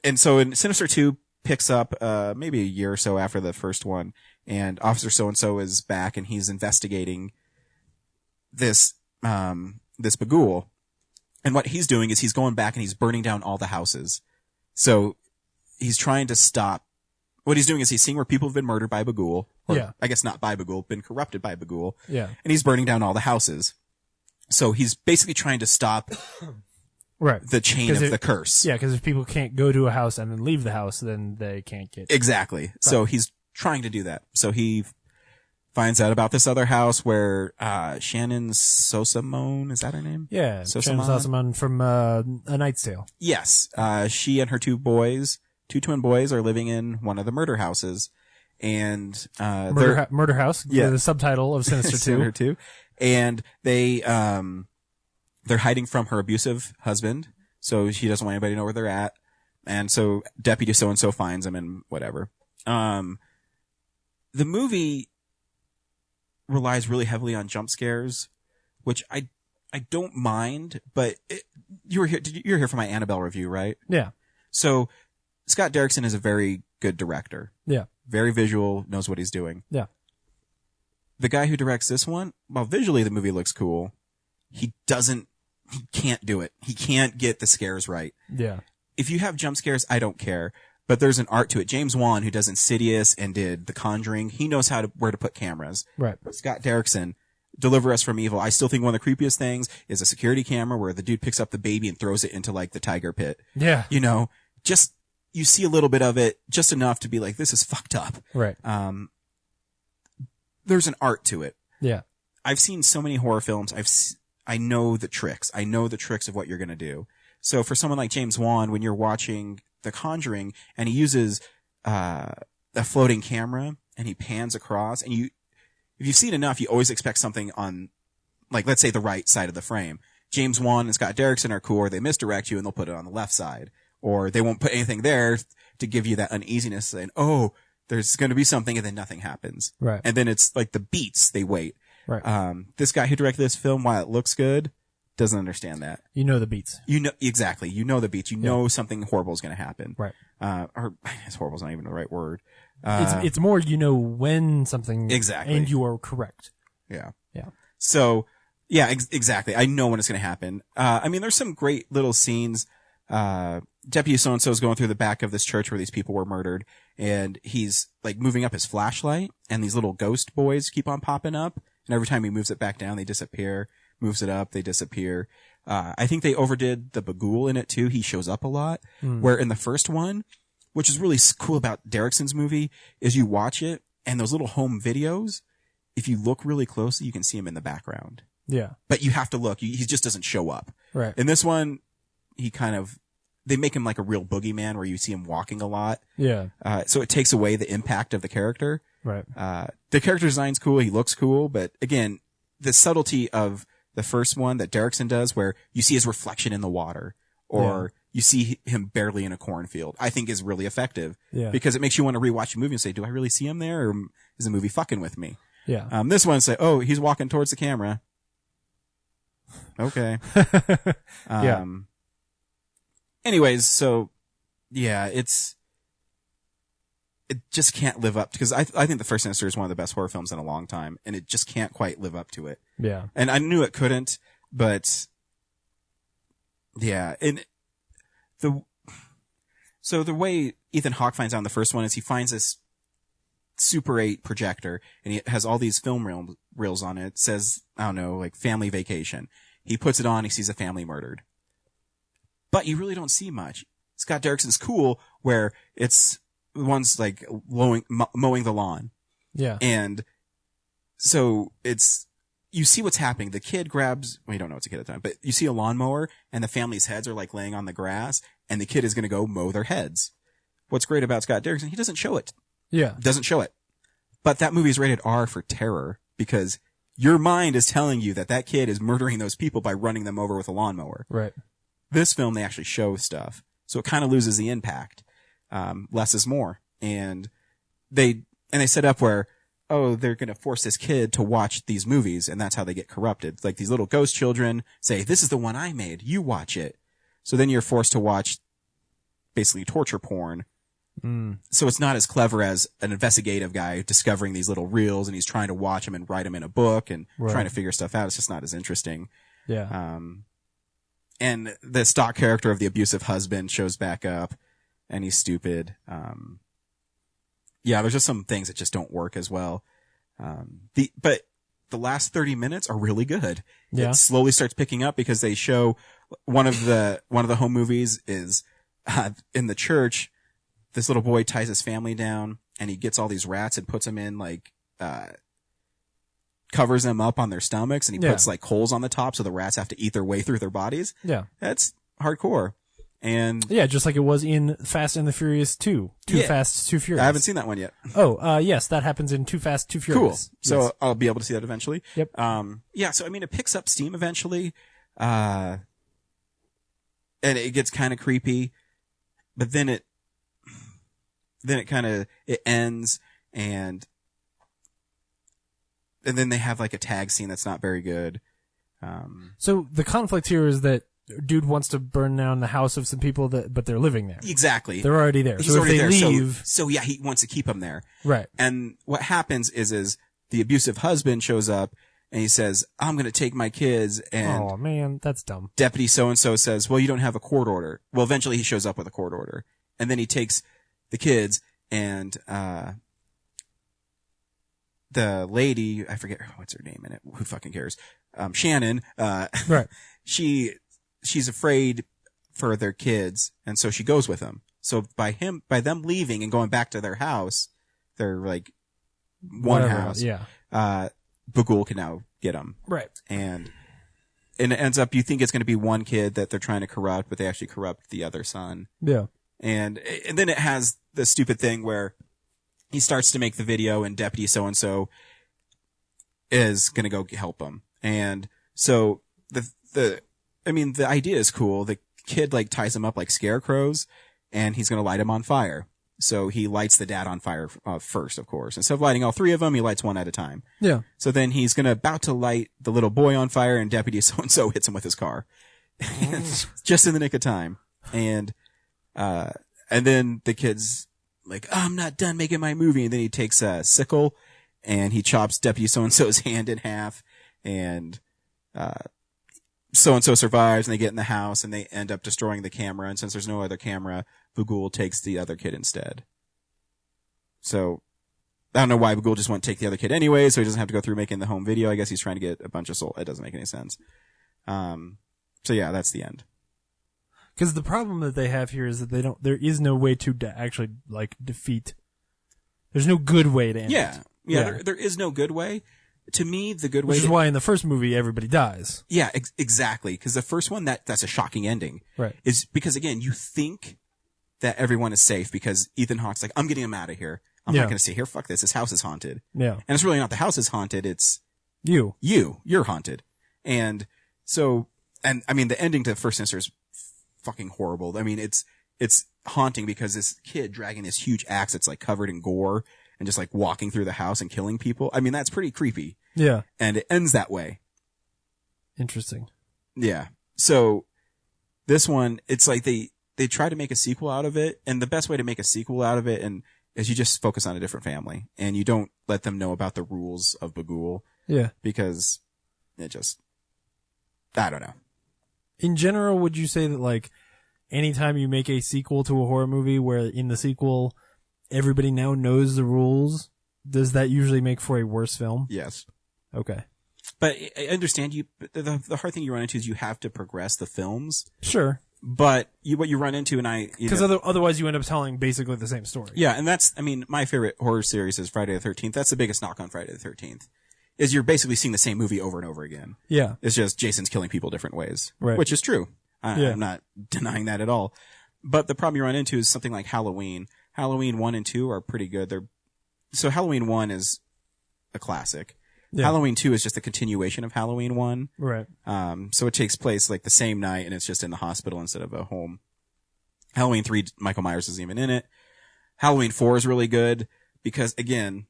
And so in Sinister 2 picks up, maybe a year or so after the first one, and Officer So-and-so is back, and he's investigating this Bagul. And what he's doing is he's going back and he's burning down all the houses. So he's trying to stop. What he's doing is he's seeing where people have been murdered by Bagul. Or Yeah. I guess not by Bagul, been corrupted by Bagul. Yeah. And he's burning down all the houses. So he's basically trying to stop Right. the chain of the curse. Yeah, because if people can't go to a house and then leave the house, then they can't get... Exactly. Right. So he's trying to do that. So he finds out about this other house where Shannon Sosamone, is that her name? Yeah, Shannon Sosamone from A Knight's Tale. Yes. She and her two twin boys, are living in one of the murder houses. And Murder House, yeah. the subtitle of Sinister 2. Sinister 2. And they're hiding from her abusive husband, so she doesn't want anybody to know where they're at. And so Deputy so-and-so finds them and whatever. The movie relies really heavily on jump scares, which I don't mind, but you were here for my Annabelle review, right? Yeah. So Scott Derrickson is a very good director. Yeah. Very visual, knows what he's doing. Yeah. The guy who directs this one, while visually the movie looks cool, he can't do it. He can't get the scares right. Yeah. If you have jump scares, I don't care. But there's an art to it. James Wan, who does Insidious and did The Conjuring, he knows where to put cameras. Right. Scott Derrickson, Deliver Us from Evil. I still think one of the creepiest things is a security camera where the dude picks up the baby and throws it into like the tiger pit. Yeah. You know, just, you see a little bit of it, just enough to be like, this is fucked up. Right. There's an art to it. Yeah. I've seen so many horror films. I know the tricks. I know the tricks of what you're going to do. So for someone like James Wan, when you're watching The Conjuring and he uses a floating camera and he pans across, and if you've seen enough, you always expect something on, like, let's say the right side of the frame. James Wan and Scott Derrickson are cool, or they misdirect you and they'll put it on the left side, or they won't put anything there to give you that uneasiness, saying, oh, there's going to be something, and then nothing happens. Right. And then it's like the beats, they wait. Right. This guy who directed this film, while it looks good, doesn't understand that. You know the beats. You know, exactly. You know the beats. You know something horrible is going to happen. Right. Or I guess horrible is not even the right word. It's more, you know, when something. Exactly. And you are correct. Yeah. Yeah. So, yeah, exactly. I know when it's going to happen. I mean, there's some great little scenes. Deputy so-and-so is going through the back of this church where these people were murdered, and he's like moving up his flashlight, and these little ghost boys keep on popping up, and every time he moves it back down, they disappear. Moves it up, they disappear. I think they overdid the Bagul in it too. He shows up a lot. Where in the first one, which is really cool about Derrickson's movie, is you watch it, and those little home videos, if you look really closely, you can see him in the background. Yeah. But you have to look. He just doesn't show up. Right. In this one, they make him like a real boogeyman where you see him walking a lot. Yeah. So it takes away the impact of the character. Right. The character design's cool. He looks cool. But again, the subtlety of the first one that Derrickson does, where you see his reflection in the water, or you see him barely in a cornfield, I think is really effective. Yeah. Because it makes you want to rewatch the movie and say, do I really see him there, or is the movie fucking with me? Yeah. This one say, oh, he's walking towards the camera. Okay. Yeah. Anyways, so yeah, it just can't live up, because I think the first Sinister is one of the best horror films in a long time, and it just can't quite live up to it. Yeah. And I knew it couldn't, but yeah. And so the way Ethan Hawke finds out in the first one is he finds this Super 8 projector, and he has all these film reels on it. It says, I don't know, like family vacation. He puts it on, he sees a family murdered. But you really don't see much. Scott Derrickson's cool, where it's one's like mowing the lawn. Yeah. And so you see what's happening. The kid grabs, well, you don't know it's a kid at the time, but you see a lawnmower, and the family's heads are like laying on the grass, and the kid is going to go mow their heads. What's great about Scott Derrickson, he doesn't show it. Yeah. Doesn't show it. But that movie is rated R for terror, because your mind is telling you that kid is murdering those people by running them over with a lawnmower. Right. This film, they actually show stuff. So it kind of loses the impact. Less is more. And they set up where, oh, they're going to force this kid to watch these movies, and that's how they get corrupted. Like these little ghost children say, this is the one I made, you watch it. So then you're forced to watch basically torture porn. So it's not as clever as an investigative guy discovering these little reels, and he's trying to watch them and write them in a book and trying to figure stuff out. It's just not as interesting. Yeah. and the stock character of the abusive husband shows back up, and he's stupid. Yeah, there's just some things that just don't work as well. But the last 30 minutes are really good. Yeah. It slowly starts picking up because they show one of the home movies is in the church. This little boy ties his family down, and he gets all these rats and puts them in like covers them up on their stomachs, and he puts like holes on the top so the rats have to eat their way through their bodies. Yeah. That's hardcore. And yeah, just like it was in Fast and the Furious 2. Too Fast, Too Furious. I haven't seen that one yet. Oh, yes, that happens in Too Fast, Too Furious. Cool. So Yes. I'll be able to see that eventually. Yep. Yeah, so I mean, it picks up steam eventually. And it gets kind of creepy, but then it ends, and then they have like a tag scene that's not very good. So the conflict here is that dude wants to burn down the house of some people but they're living there. Exactly. They're already there. He's so already if they there. leave, so yeah, he wants to keep them there. Right. And what happens is the abusive husband shows up and he says, "I'm going to take my kids." And oh man, that's dumb. Deputy so-and-so says, "Well, you don't have a court order." Well, eventually he shows up with a court order, and then he takes the kids, and the lady, I forget what's her name in it. Who fucking cares? Shannon. Right. She's afraid for their kids, and so she goes with them. So by them leaving and going back to their house, they're like one Whatever, house. yeah. Bagul can now get them. Right. And it ends up, you think it's going to be one kid that they're trying to corrupt, but they actually corrupt the other son. Yeah. And then it has the stupid thing where he starts to make the video, and Deputy so-and-so is going to go help him. And so the idea is cool. The kid like ties him up like scarecrows, and he's going to light him on fire. So he lights the dad on fire first, of course. Instead of lighting all three of them, he lights one at a time. Yeah. So then he's about to light the little boy on fire, and Deputy so-and-so hits him with his car. Just in the nick of time. And then the kid's like, "Oh, I'm not done making my movie." And then he takes a sickle and he chops Deputy so-and-so's hand in half, and so-and-so survives, and they get in the house, and they end up destroying the camera. And since there's no other camera, Bagul takes the other kid instead. So I don't know why Bagul just won't take the other kid anyway, so he doesn't have to go through making the home video. I guess he's trying to get a bunch of soul. It doesn't make any sense. So yeah, that's the end. Because the problem that they have here is that there is no way to actually like defeat. There's no good way to end it. Yeah. There is no good way. To me, the good way, which is why in the first movie everybody dies. Yeah, exactly. Because the first one, that's a shocking ending. Right. Is because again, you think that everyone is safe because Ethan Hawke's like, "I'm getting him out of here. I'm not going to stay here. Fuck this. This house is haunted." Yeah. And it's really not the house is haunted. It's you. You're haunted. And so, and I mean, the ending to the first Sinister is fucking horrible. I mean, it's haunting because this kid dragging this huge axe that's like covered in gore and just like walking through the house and killing people. I mean, that's pretty creepy. Yeah. And it ends that way. Interesting. Yeah. So this one, it's like they try to make a sequel out of it, and the best way to make a sequel out of it is you just focus on a different family, and you don't let them know about the rules of Bagul. Yeah. Because it just, I don't know. In general, would you say that like anytime you make a sequel to a horror movie where in the sequel everybody now knows the rules, does that usually make for a worse film? Yes. Okay. But I understand the hard thing you run into is you have to progress the films. Sure. But what you run into, and because otherwise you end up telling basically the same story. Yeah. And my favorite horror series is Friday the 13th. That's the biggest knock on Friday the 13th. Is you're basically seeing the same movie over and over again. Yeah. It's just Jason's killing people different ways. Right. Which is true. I'm not denying that at all. But the problem you run into is something like Halloween. Halloween 1 and 2 are pretty good. So Halloween 1 is a classic. Yeah. Halloween 2 is just a continuation of Halloween 1. Right. So it takes place like the same night, and it's just in the hospital instead of a home. Halloween 3, Michael Myers isn't even in it. Halloween 4 is really good because, again,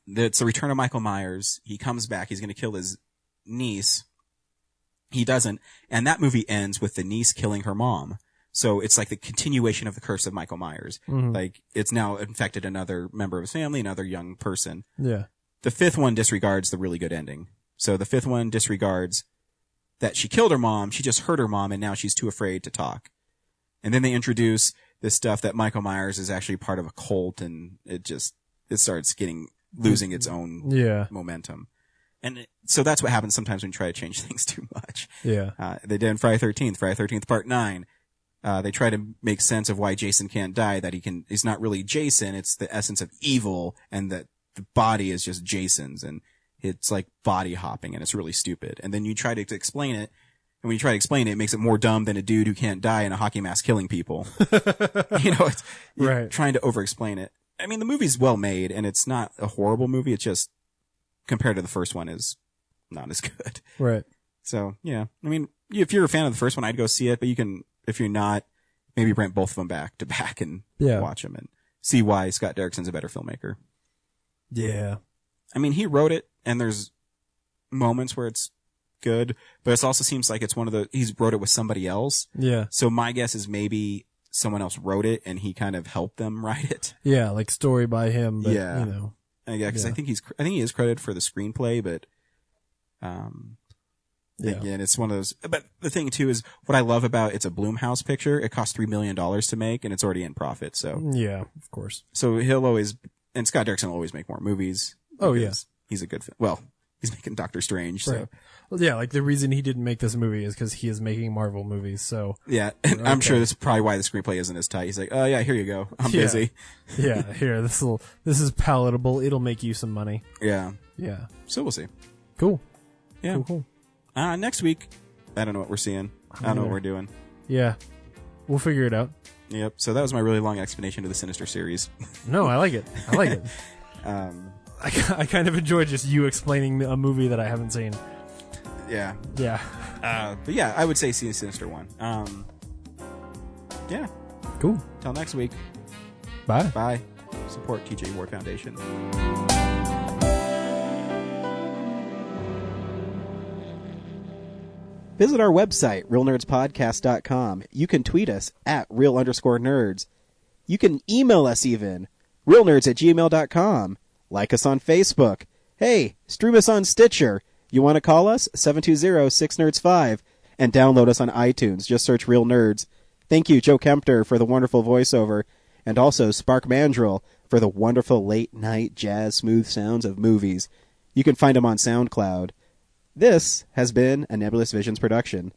it's the return of Michael Myers. He comes back. He's going to kill his niece. He doesn't. And that movie ends with the niece killing her mom. So it's like the continuation of the curse of Michael Myers. Mm-hmm. Like it's now infected another member of his family, another young person. Yeah. The fifth one disregards the really good ending. So the fifth one disregards that she killed her mom. She just hurt her mom, and now she's too afraid to talk. And then they introduce this stuff that Michael Myers is actually part of a cult, and it starts losing its own momentum. And so that's what happens sometimes when you try to change things too much. Yeah. They did in Friday 13th Part 9. They try to make sense of why Jason can't die, that he's not really Jason, it's the essence of evil, and that the body is just Jason's, and it's like body hopping, and it's really stupid. And then you try to explain it, and when you try to explain it, it makes it more dumb than a dude who can't die in a hockey mask killing people. You're trying to over-explain it. I mean, the movie's well made, and it's not a horrible movie, it's just, compared to the first one, is not as good. Right. So, yeah. I mean, if you're a fan of the first one, I'd go see it, but you can, if you're not, maybe rent both of them back to back and watch them and see why Scott Derrickson's a better filmmaker. Yeah. I mean, he wrote it, and there's moments where it's good, but it also seems like it's he's wrote it with somebody else. Yeah. So my guess is maybe someone else wrote it, and he kind of helped them write it. Yeah, like story by him, but, you know. Yeah, because I think he is credited for the screenplay, but, again, it's one of those, but the thing too is what I love about it's a Blumhouse picture. It cost $3 million to make, and it's already in profit. So yeah, of course. So and Scott Derrickson will always make more movies. Oh yeah. He's a good, he's making Doctor Strange. So. Right. Well, yeah, like the reason he didn't make this movie is because he is making Marvel movies. So yeah, and I'm sure that's probably why the screenplay isn't as tight. He's like, oh yeah, here you go. I'm busy. Yeah, here, this is palatable. It'll make you some money. Yeah. Yeah. So we'll see. Cool. Yeah. Cool. Next week, I don't know what we're seeing. I don't know what we're doing. Yeah. We'll figure it out. Yep. So that was my really long explanation to the Sinister series. No, I like it. I kind of enjoy just you explaining a movie that I haven't seen. Yeah. Yeah. But yeah, I would say see the Sinister one. Yeah. Cool. Till next week. Bye. Bye. Support TJ Ward Foundation. Visit our website, realnerdspodcast.com. You can tweet us at real_nerds. You can email us even, realnerds@gmail.com. Like us on Facebook. Hey, stream us on Stitcher. You want to call us? 720-6nerds5. And download us on iTunes. Just search Real Nerds. Thank you, Joe Kempter, for the wonderful voiceover. And also Spark Mandrill for the wonderful late-night jazz smooth sounds of movies. You can find them on SoundCloud. This has been a Nebulous Visions production.